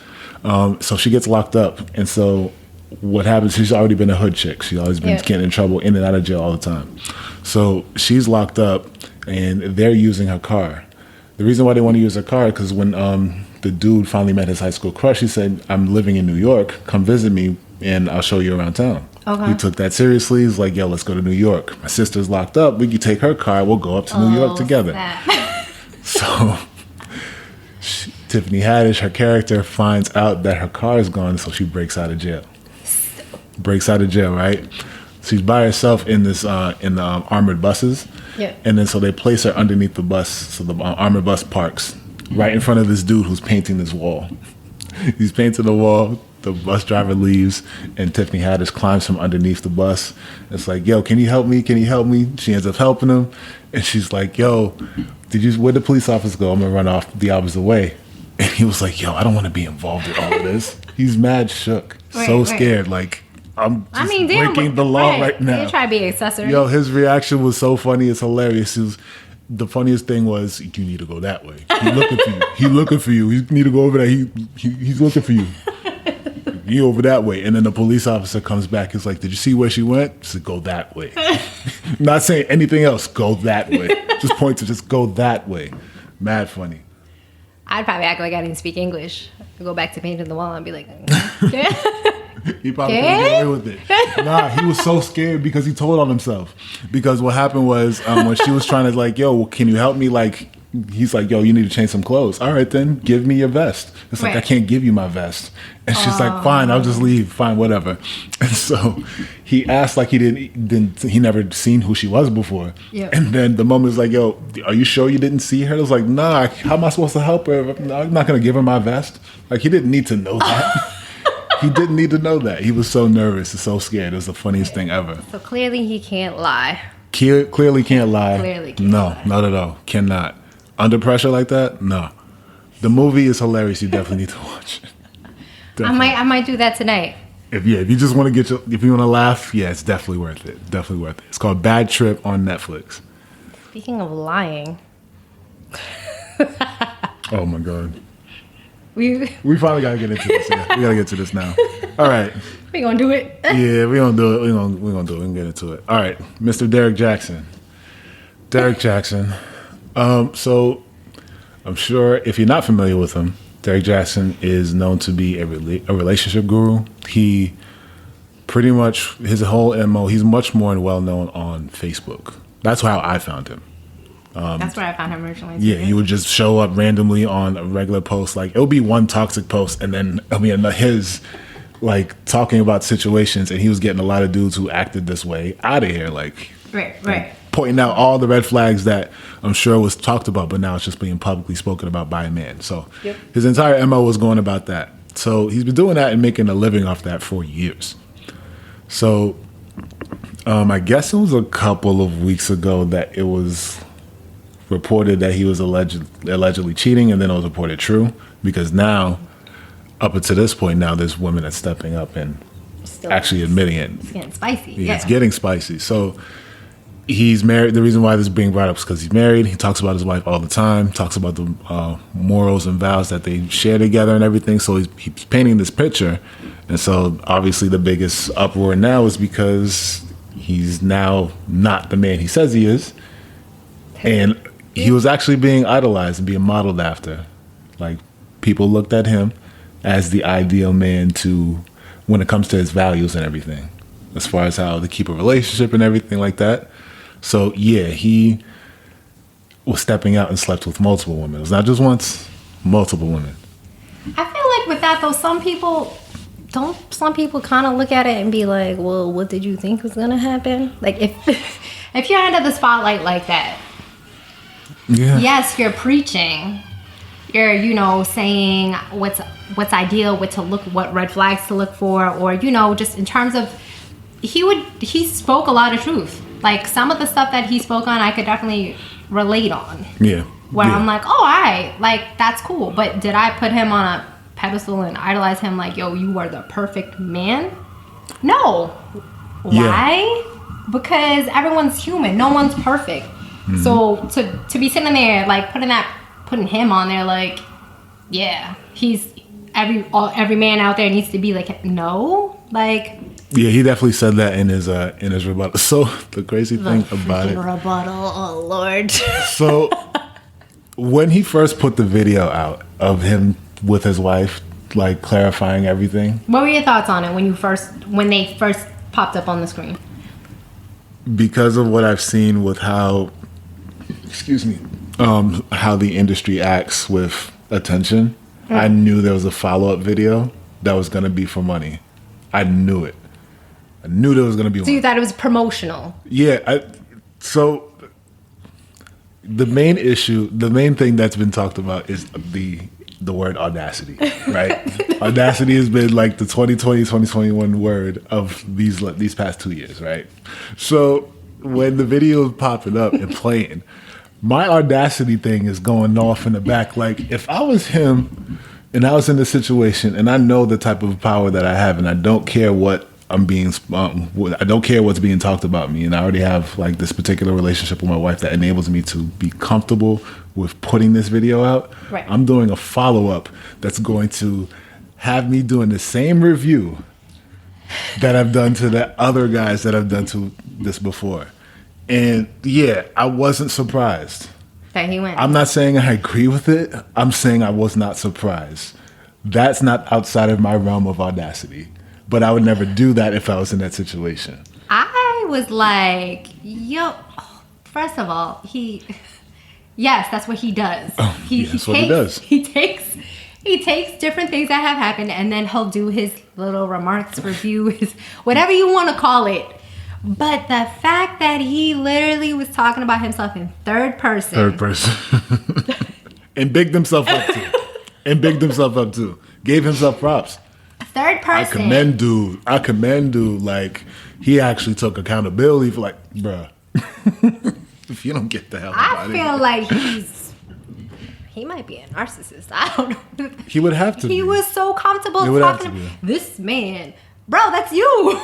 So she gets locked up, and so what happens? She's already been a hood chick. She's always been getting in trouble, in and out of jail all the time. So she's locked up, and they're using her car. The reason why they want to use her car is because when the dude finally met his high school crush, he said, "I'm living in New York. Come visit me, and I'll show you around town." Okay. He took that seriously. He's like, "Yo, let's go to New York. My sister's locked up. We can take her car. We'll go up to New York together." So Tiffany Haddish, her character, finds out that her car is gone, so she breaks out of jail. Right? She's by herself in this in the armored buses. Yeah. And then so they place her underneath the bus, so the armored bus parks right in front of this dude who's painting this wall. He's painting the wall. The bus driver leaves, and Tiffany Haddish climbs from underneath the bus. It's like, "Yo, can you help me? Can you help me?" She ends up helping him, and she's like, "Yo, where'd the police officer go? I'm gonna run off the opposite way." And he was like, "Yo, I don't want to be involved in all of this." He's mad shook, scared, like I'm breaking the law right now. They try to be accessory. Yo, his reaction was so funny. It's hilarious. the funniest thing was, you need to go that way. He looking for you. He looking for you. You need to go over there. He's looking for you. You over that way. And then the police officer comes back. He's like, did you see where she went? She said, go that way. Not saying anything else. Go that way. Just point to just go that way. Mad funny. I'd probably act like I didn't speak English. I'd go back to painting the wall and be like, He probably couldn't get away with it. Nah, he was so scared because he told on himself. Because what happened was when she was trying to like, yo, can you help me? Like, he's like, yo, you need to change some clothes. All right, then give me your vest. It's like, Right. I can't give you my vest. And she's like, fine, I'll just leave. Fine, whatever. And so he asked like he never seen who she was before. Yep. And then the moment is like, yo, are you sure you didn't see her? It was like, nah, how am I supposed to help her? I'm not going to give her my vest. Like, he didn't need to know that. He didn't need to know that. He was so nervous and so scared. It was the funniest thing ever. so clearly he can't lie. Clearly can't lie. Clearly can't no, lie. not at all. Cannot. Under pressure like that? No. The movie is hilarious. You definitely need to watch it. Definitely. I might do that tonight. If you just want to if you want to laugh, yeah, it's definitely worth it. Definitely worth it. It's called Bad Trip on Netflix. Speaking of lying, Oh my god. we We finally gotta get into this. Yeah, we gotta get to this now. All right. gonna do it. Yeah, we're gonna do it. We're gonna do it. We can get into it. All right, Mr. Derek Jackson. Derek Jackson. So I'm sure if you're not familiar with him, Derek Jackson is known to be a relationship guru. He pretty much his whole MO. He's much more well known on Facebook. That's how I found him. That's where I found him originally. Yeah, he would just show up randomly on a regular post. Like, it'll be one toxic post, and then it'll be his, like, talking about situations, and he was getting a lot of dudes who acted this way out of here, like, Right. pointing out all the red flags that I'm sure was talked about, but now it's just being publicly spoken about by a man. So Yep. his entire MO was going about that. So he's been doing that and making a living off that for years. So I guess it was a couple of weeks ago that it was reported that he was allegedly cheating, and then it was reported true, because now, up until this point, now there's women that's stepping up and Still, actually admitting it. it's getting spicy. Yeah, Yeah. it's getting spicy. So he's married. The reason why this is being brought up is because he's married. He talks about his wife all the time, talks about the morals and vows that they share together and everything. So he's painting this picture. And so obviously the biggest uproar now is because he's now not the man he says he is. And he was actually being idolized and being modeled after. Like, people looked at him as the ideal man to, when it comes to his values and everything, as far as how to keep a relationship and everything like that. So yeah, he was stepping out and slept with multiple women. It was not just once, multiple women. I feel like with that though, some people kind of look at it and be like, well, what did you think was gonna happen? Like, if you're under the spotlight like that, Yeah. yes, you're preaching. You're, saying what's ideal, what red flags to look for, or, just in terms of, he spoke a lot of truth. Like, some of the stuff that he spoke on, I could definitely relate on. Yeah. Where Yeah. I'm like, oh, all right, like, that's cool. But did I put him on a pedestal and idolize him like, yo, you are the perfect man? No. Yeah. Why? Because everyone's human. No one's perfect. Mm-hmm. So to be sitting there, like, putting him on there, like, yeah, he's every man out there needs to be like, no, like. Yeah, he definitely said that in his rebuttal. So the crazy thing about it. Rebuttal, oh Lord. So when he first put the video out of him with his wife, like, clarifying everything, What were your thoughts on it when they first popped up on the screen? because of what I've seen with how the industry acts with attention, I knew there was a follow-up video that was going to be for money. I knew it. I knew there was going to be So you one. thought it was promotional? Yeah. So the main thing that's been talked about is the word audacity, right? Audacity has been like the 2020, 2021 word of these past 2 years, right? So when the video is popping up and playing, my audacity thing is going off in the back. Like, if I was him and I was in this situation and I know the type of power that I have and I don't care what I'm being, I don't care what's being talked about me. And I already have like this particular relationship with my wife that enables me to be comfortable with putting this video out. Right. I'm doing a follow-up that's going to have me doing the same review that I've done to the other guys that I've done to this before. And yeah, I wasn't surprised. That he went. I'm not saying I agree with it. I'm saying I was not surprised. That's not outside of my realm of audacity. But I would never do that if I was in that situation. I was like, yo, first of all, yes, that's what he does. That's what he does. He takes different things that have happened, and then he'll do his little remarks, review, his whatever you want to call it. But the fact that he literally was talking about himself in third person. And bigged himself up too. Gave himself props. Third person. I commend dude. Like, he actually took accountability for, like, bruh. If you don't get the hell out of here. I feel like he might be a narcissist. I don't know. He would have to He be. was so comfortable He would have talking to be. this man. Bro, that's you.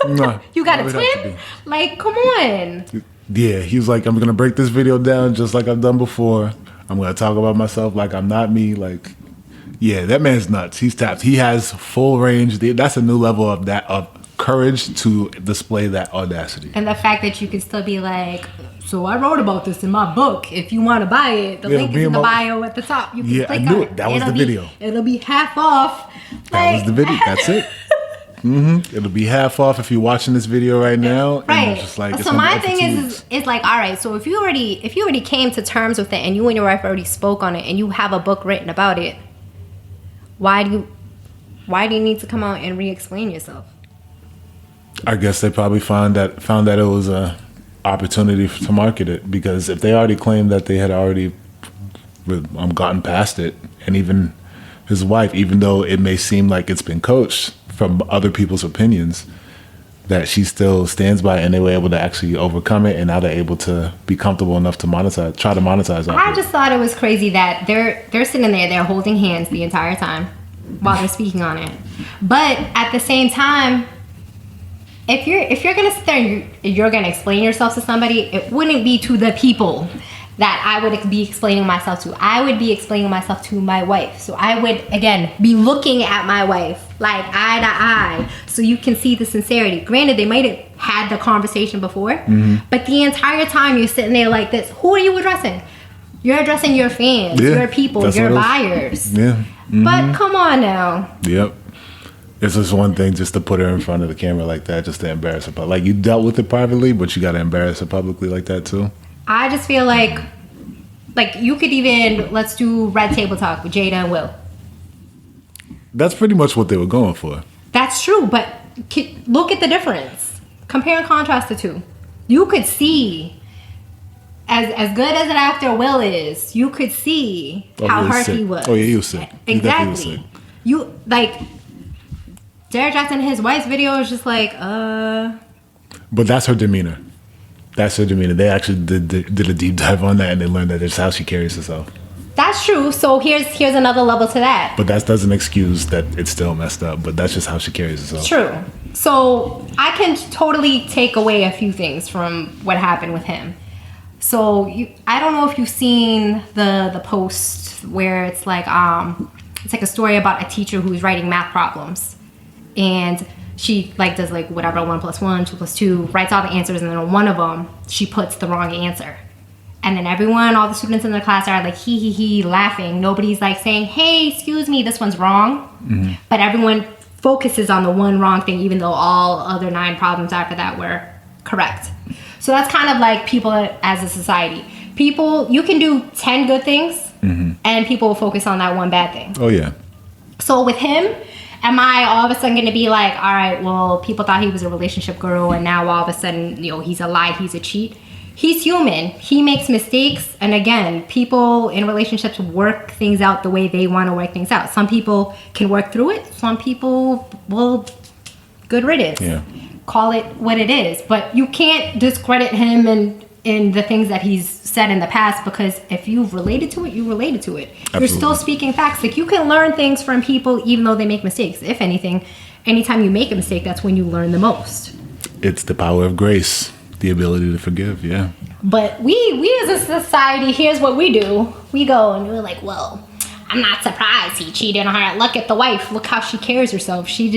Nah, You got he a would have to twin? be. Like, come on. Yeah, he was like, I'm gonna break this video down just like I've done before. I'm gonna talk about myself like I'm not me. Like, yeah, that man's nuts. He's tapped. He has full range. That's a new level of courage to display that audacity. And the fact that you can still be like, so I wrote about this in my book. If you want to buy it, the link is in the bio at the top. You can Yeah, click I knew on it. That was the video. It'll be half off. That was the video. That's it. It'll be half off if you're watching this video right now. Right. And it's just like, so my thing is like, all right, so if you already came to terms with it and you and your wife already spoke on it and you have a book written about it, why do you need to come out and re-explain yourself? I guess they probably found that it was a opportunity to market it, because if they already claimed that they had already gotten past it, and even his wife, even though it may seem like it's been coached from other people's opinions, that she still stands by it, and they were able to actually overcome it, and now they're able to be comfortable enough to try to monetize I it. just thought it was crazy that they're sitting there, they're holding hands the entire time while they're speaking on it. But at the same time, if you're gonna sit there and you're gonna explain yourself to somebody, it wouldn't be to the people that I would be explaining myself to. I would be explaining myself to my wife. So I would, again, be looking at my wife like eye to eye so you can see the sincerity. Granted, they might have had the conversation before, but the entire time you're sitting there like this, who are you addressing? You're addressing your fans, your people, your buyers. Yeah. But come on now. Yep. It's just one thing just to put her in front of the camera like that, just to embarrass her. Like, you dealt with it privately, but you got to embarrass her publicly like that too. I just feel like you could even, let's do Red Table Talk with Jada and Will. That's pretty much what they were going for. That's true, but look at the difference. Compare and contrast the two. You could see, as good as an actor Will is, you could see how hurt he was. Oh yeah, he was sick. He definitely was sick. You, like, Derek Jackson and his wife's video is just like, But that's her demeanor. That's her demeanor. They actually did a deep dive on that, and they learned that it's how she carries herself. That's true. So here's another level to that. But that doesn't excuse that it's still messed up. But that's just how she carries herself. True. So I can totally take away a few things from what happened with him. So I don't know if you've seen the post where it's like a story about a teacher who's writing math problems, and she like does like whatever 1 + 1, 2 + 2, writes all the answers, and then on one of them she puts the wrong answer. And then all the students in the class are like he laughing. Nobody's like saying, hey, excuse me, this one's wrong. But everyone focuses on the one wrong thing, even though all other 9 problems after that were correct. So that's kind of like people as a society. People, you can do 10 good things and people will focus on that one bad thing. Oh yeah. So with him, am I all of a sudden going to be like, all right, well, people thought he was a relationship guru, and now all of a sudden, he's a lie, he's a cheat? He's human. He makes mistakes. And again, people in relationships work things out the way they want to work things out. Some people can work through it. Some people will, good riddance. Yeah. Call it what it is. But you can't discredit him and in the things that he's said in the past, because if you've related to it, you related to it. Absolutely. You're still speaking facts. Like, you can learn things from people even though they make mistakes. If anything, anytime you make a mistake, that's when you learn the most. It's the power of grace, the ability to forgive. Yeah. But we as a society, here's what we do. We go and we're like, well, I'm not surprised he cheated on her. Look at the wife. Look how she carries herself. She's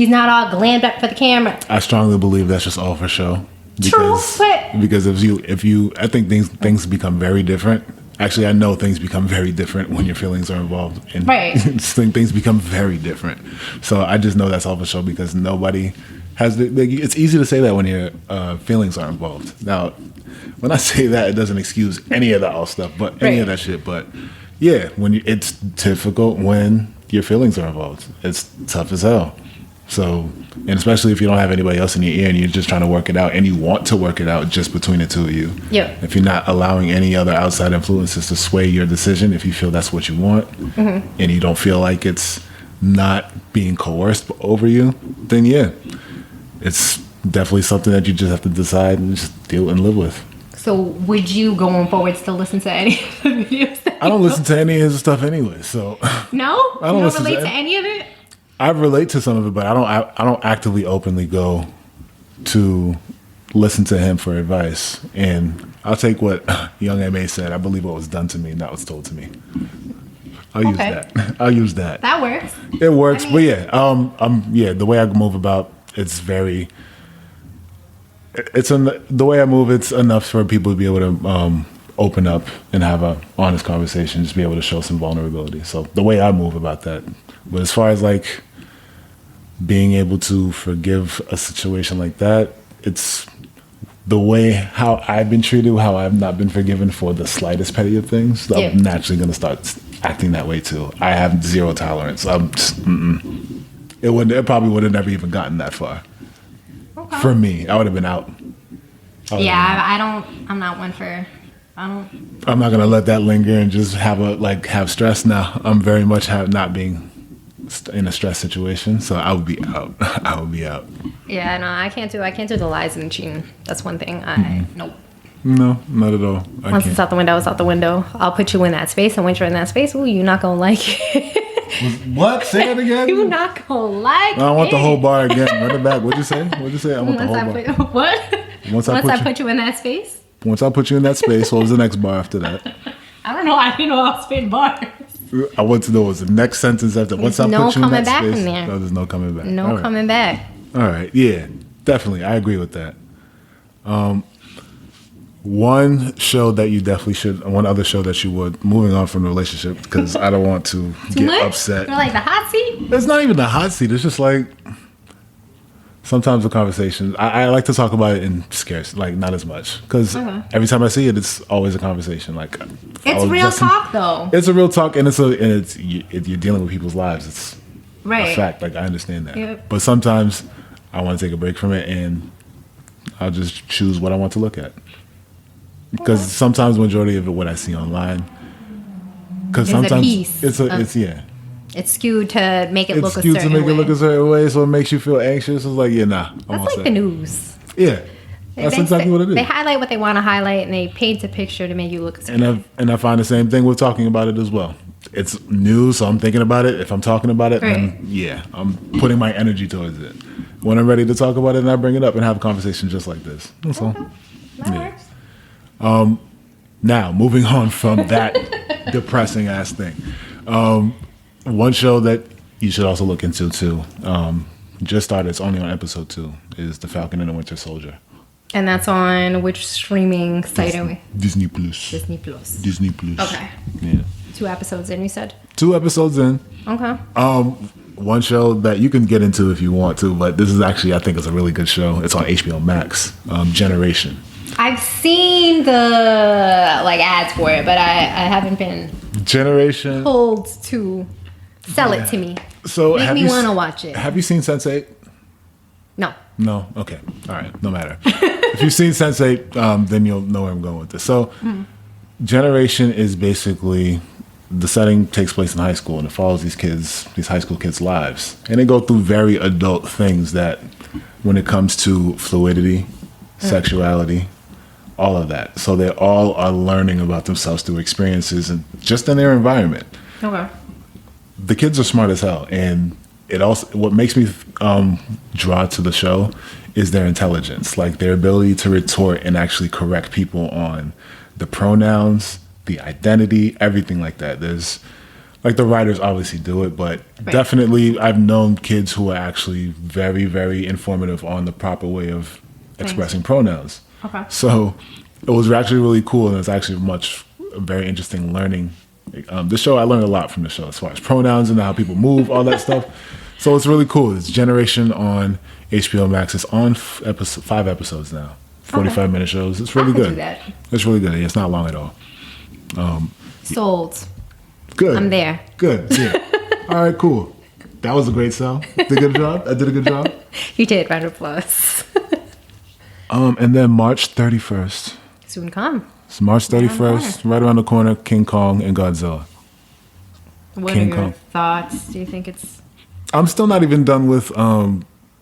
not all glammed up for the camera. I strongly believe that's just all for show. True, but Because if you, I think things become very different. Actually, I know things become very different when your feelings are involved. And Right. things become very different. So I just know that's all for show because nobody has it's easy to say that when your feelings are involved. Now, when I say that, it doesn't excuse any of that stuff, but any of that shit. But yeah, it's difficult when your feelings are involved. It's tough as hell. So, and especially if you don't have anybody else in your ear and you're just trying to work it out and you want to work it out just between the two of you. Yeah. If you're not allowing any other outside influences to sway your decision, if you feel that's what you want and you don't feel like it's not being coerced over you, then yeah, it's definitely something that you just have to decide and just deal and live with. So would you going forward still listen to any of the videos? I don't listen to any of his stuff anyway, so No? I don't You don't listen to relate to it. any of it? I relate to some of it, but I don't actively openly go to listen to him for advice. And I'll take what Young M.A. said. I believe what was done to me, not what's told to me. I'll use Okay. that. I'll use that. That works. It works, I mean- but yeah, the way I move about it's very. The way I move. It's enough for people to be able to open up and have a honest conversation, just be able to show some vulnerability. So the way I move about that. But as far as like being able to forgive a situation like that, it's the way how I've been treated, how I've not been forgiven for the slightest petty of things. Yeah. I'm naturally going to start acting that way too. I have zero tolerance. It probably would have never even gotten that far. Okay. For me, I would have been out. I'm not one for, I'm not gonna let that linger and just have stress. Now I'm very much not being in a stress situation, so I would be out. I would be out. yeah, no, I can't do the lies and the cheating. That's one thing nope. No, not at all. Once it's out the window, it's out the window. I'll put you in that space, and once you're in that space, ooh, you're not gonna like it. What? Say that again. You're not gonna like it. No, I want the whole bar again. Run it back. What'd you say? I want the whole bar. What? Once I I put you in that space? Once I put you in that space, what was the next bar after that? I don't know. I didn't know I was spitting bars. I want to know what was the next sentence after. Once I no put you in coming that back space, from there. no, there's no coming back. No All right. coming back. All right. Yeah, definitely. I agree with that. One show that you definitely should, one other show that you would, moving on from the relationship, because I don't want to Too get much? upset. You're like the hot seat? It's not even the hot seat. It's just like sometimes the conversation. I like to talk about it in scarce, like not as much, because every time I see it, it's always a conversation. Like It's real talk, though. It's a real talk, and you're dealing with people's lives. It's a Right. fact. Like I understand that, Yep. but sometimes I want to take a break from it, and I'll just choose what I want to look at. Because sometimes the majority of it, what I see online, because Is a sometimes piece it's It's skewed to make it it's look a skewed certain to make way. it look a certain way, so it makes you feel anxious. It's like, yeah, nah. I'm all That's like set. the news. Yeah, that's exactly what it is. They highlight what they want to highlight, and they paint a picture to make you look a certain way. And I find the same thing with talking about it as well. It's news, so I'm thinking about it. If I'm talking about it, then Right. yeah, I'm putting my energy towards it. When I'm ready to talk about it, and I bring it up and have a conversation just like this. That's all. That Yeah. works. Now, moving on from that depressing ass thing. One show that you should also look into too, just started, it's only on episode 2, is The Falcon and the Winter Soldier. And that's on which streaming site are we? Disney Plus. Disney Plus. Disney Plus. Okay. Yeah. 2 episodes in, you said? 2 episodes in. Okay. One show that you can get into if you want to, but this is actually, I think, it's a really good show. It's on HBO Max. Generation. I've seen the ads for it, but I haven't been Generation. told to sell it to me. So Make have me you want to s- watch it. Have you seen Sense8? No. No? Okay. All right. No matter. If you've seen Sense8, then you'll know where I'm going with this. So, Generation is basically, the setting takes place in high school, and it follows these high school kids' lives. And they go through very adult things that, when it comes to fluidity, sexuality, all of that. So they all are learning about themselves through experiences and just in their environment. Okay. The kids are smart as hell, and it also what makes me draw to the show is their intelligence, like their ability to retort and actually correct people on the pronouns, the identity, everything like that. There's like the writers obviously do it, but definitely I've known kids who are actually very, very informative on the proper way of expressing pronouns. Okay. So it was actually really cool, and it's actually a very interesting learning. The show, I learned a lot from the show as far as pronouns and how people move, all that stuff. So it's really cool. It's Generation on HBO Max. It's on 5 episodes now, 45-minute shows. It's really good. Do that. It's really good. It's not long at all. Sold. Good. I'm there. Good. Yeah. All right. Cool. That was a great sell. Did a good job. I did a good job. You did. Round of applause. And then March 31st. Soon come. It's March 31st, right around the corner. King Kong and Godzilla. What King are your Kong. thoughts? Do you think it's... I'm still not even done with.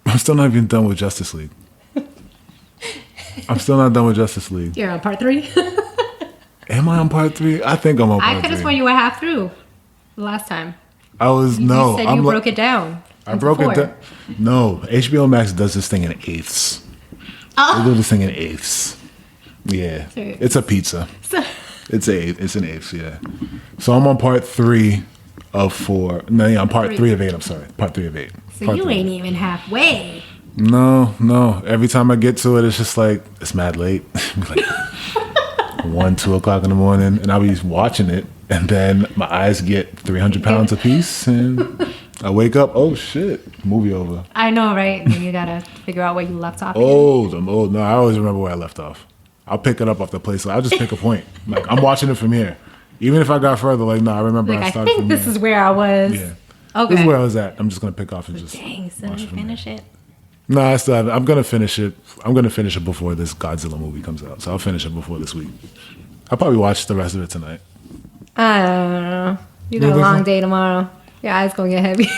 Justice League. I'm still not done with Justice League. You're on part 3? Am I on part 3? I think I'm on part 3. I could have sworn you were half through the last time. I was You no. said I'm you like- broke it down. I broke it down. No, HBO Max does this thing in eighths. Oh. They do this thing in eighths. Yeah, Sorry. it's a pizza. It's an eighth. Yeah. So I'm on part 3 of 4. No, yeah, I'm part 3 of 8. I'm sorry, part 3 of 8. So Part you 3. ain't even halfway. No. Every time I get to it, it's just like it's mad late. Like 1, 2 o'clock in the morning, and I'll be watching it, and then my eyes get 300 pounds apiece, and I wake up. Oh shit! Movie over. I know, right? And then you gotta figure out where you left off. again. I'm old. No, I always remember where I left off. I'll pick it up off the place. I'll just pick a point. Like I'm watching it from here. Even if I got further, like no, I remember Like, I I started think from this here. is where I was. Yeah. Okay. This is where I was at. I'm just gonna pick off and just. Dang, so watch you from there. finish it? No, I still have. I'm gonna finish it. I'm gonna finish it before this Godzilla movie comes out. So I'll finish it before this week. I'll probably watch the rest of it tonight. I don't know. You got a think long so? day tomorrow. Your eyes gonna get heavy.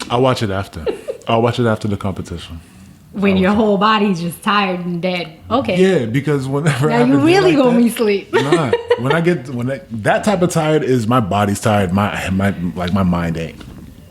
I'll watch it after. I'll watch it after the competition. When your whole body's just tired and dead. Okay. Yeah, because whenever Now you really gonna be asleep. Nah, that type of tired is my body's tired. My mind ain't.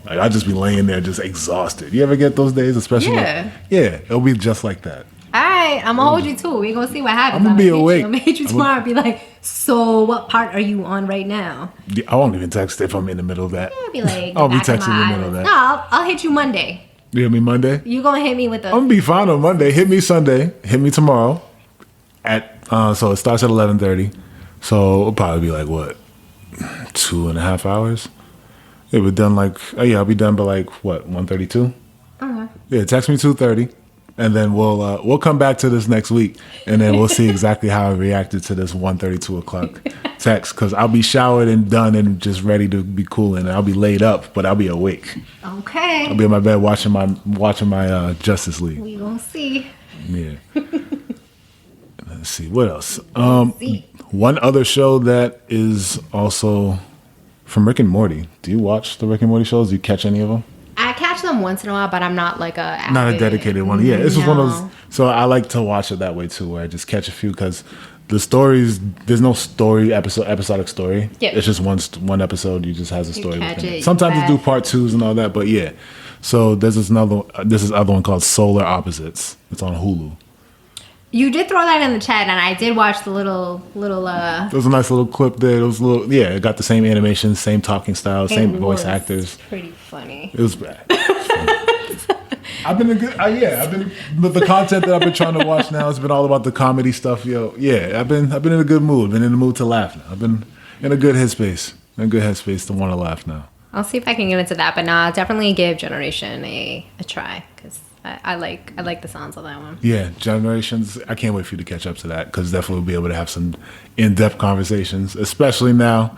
Like I just be laying there just exhausted. You ever get those days, especially? Yeah. Yeah, it'll be just like that. All right, I'm gonna hold you too. We're gonna see what happens. I'ma be awake. I'm gonna hit you tomorrow and be like, so what part are you on right now? I won't even text if I'm in the middle of that. I'll be like, I'll be back of texting in my the middle of eyelids. that. No, I'll hit you Monday. You hit me Monday? You gonna hit me with I'm gonna be fine on Monday. Hit me Sunday. Hit me tomorrow. So it starts at 11:30. So it'll probably be like what, 2.5 hours. It would done like I'll be done by like what 1:32. Yeah, text me 2:30, and then we'll come back to this next week, and then we'll see exactly how I reacted to this 1:32 o'clock text. Because I'll be showered and done and just ready to be cool, and I'll be laid up, but I'll be awake. Okay. I'll be in my bed watching my Justice League. We gonna see. Yeah. Let's see what else. See. One other show that is also from Rick and Morty. Do you watch the Rick and Morty shows? Do you catch any of them? I catch them once in a while, but I'm not like Not a avid- dedicated one. Yeah, it's just one of No. those. So I like to watch it that way too, where I just catch a few because the stories. There's no story episodic story. Yeah. It's just one episode. You just has a story. catch within it, it. Sometimes you you do laugh. part 2s and all that, but yeah. So there's this other one called Solar Opposites. It's on Hulu. You did throw that in the chat, and I did watch the little. There was a nice little clip there. It was it got the same animation, same talking style, same It voice was actors. Pretty funny. It was bad. I've been but the content that I've been trying to watch now has been all about the comedy stuff, yo. Yeah, I've been in a good mood. Been in the mood to laugh now. I've been in a good headspace. In a good headspace to want to laugh now. I'll see if I can get into that, but nah, I'll definitely give Generation a try because I like the sounds of that one. Yeah, Generations. I can't wait for you to catch up to that because definitely we'll be able to have some in-depth conversations, especially now.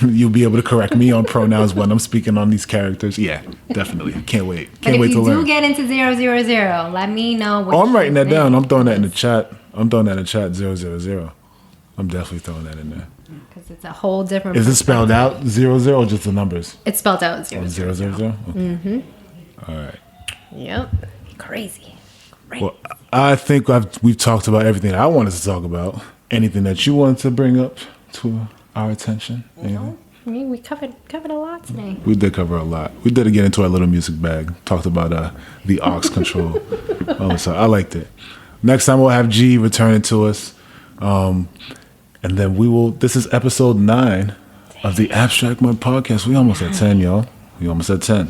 You'll be able to correct me on pronouns when I'm speaking on these characters. Yeah, definitely. Can't wait. But Can't if wait you to learn. do get into 000, let me know. What Oh, I'm writing you that down. think, I'm throwing that in the chat. 000. I'm definitely throwing that in there. because it's a whole different. Is it spelled out 00 or just the numbers? It's spelled out 0. 000? Okay. All right. Yep. Crazy. Well, I think we've talked about everything I wanted to talk about. Anything that you wanted to bring up to our attention? Anything? I mean, we covered a lot today. We did cover a lot. We did get into our little music bag. Talked about the aux control. So I liked it. Next time we'll have G returning to us. And then we will, this is episode 9 of the Abstract Mud Podcast. We almost at 10, y'all. We almost at 10.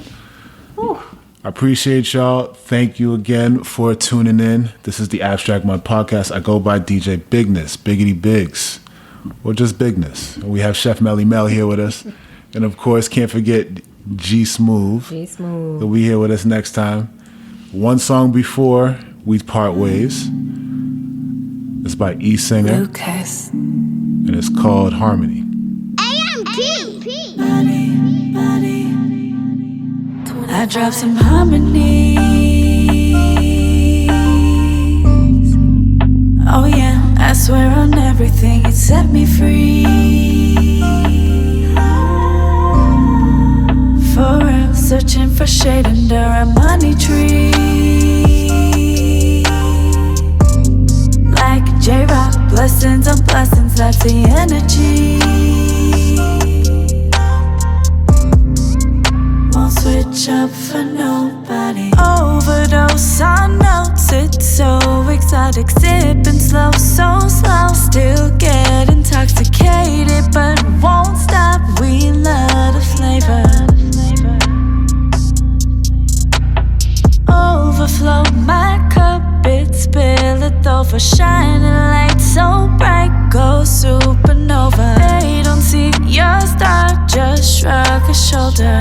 Whew. I appreciate y'all. Thank you again for tuning in. This is the Abstract Mud Podcast. I go by DJ Bigness, Biggity Biggs, or just Bigness. We have Chef Melly Mel here with us. And of course, can't forget G Smooth. G Smooth. He'll be here with us next time. One song before we part ways. It's by E Singer. Lucas. And it's called Harmony. I dropped some harmonies. Oh yeah, I swear on everything, it set me free. For real, searching for shade under a money tree. Like jRod, blessings on blessings, that's the energy. Won't switch up for nobody. Overdose on notes, it's so exotic. Sipping slow, so slow. Still get intoxicated, but won't stop. We love the flavor. Overflow my cup, it spill it over. Shining light so bright, go supernova. They don't see your star, just shrug a shoulder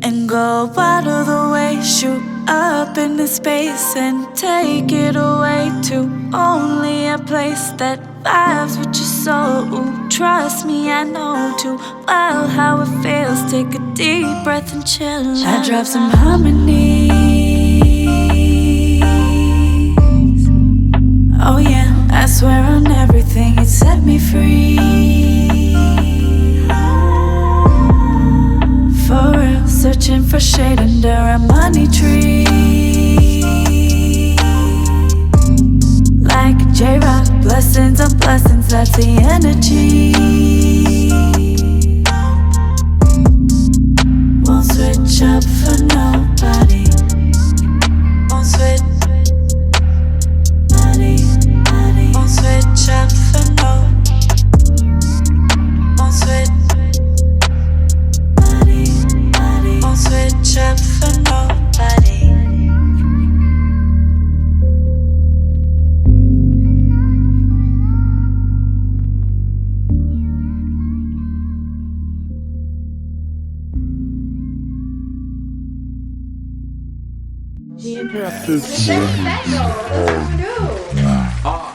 and go out of the way. Shoot up into space and take it away to only a place that vibes with your soul. Trust me, I know too well how it feels. Take a deep breath and chill. I drop some harmonies. Oh yeah, I swear on everything, it set me free. For real, searching for shade under a money tree. Like jRod, blessings on blessings, that's the energy. Won't switch up for nobody. Won't switch. Won't switch up for no. Won't switch. Won't switch up for nobody. This moment is hard.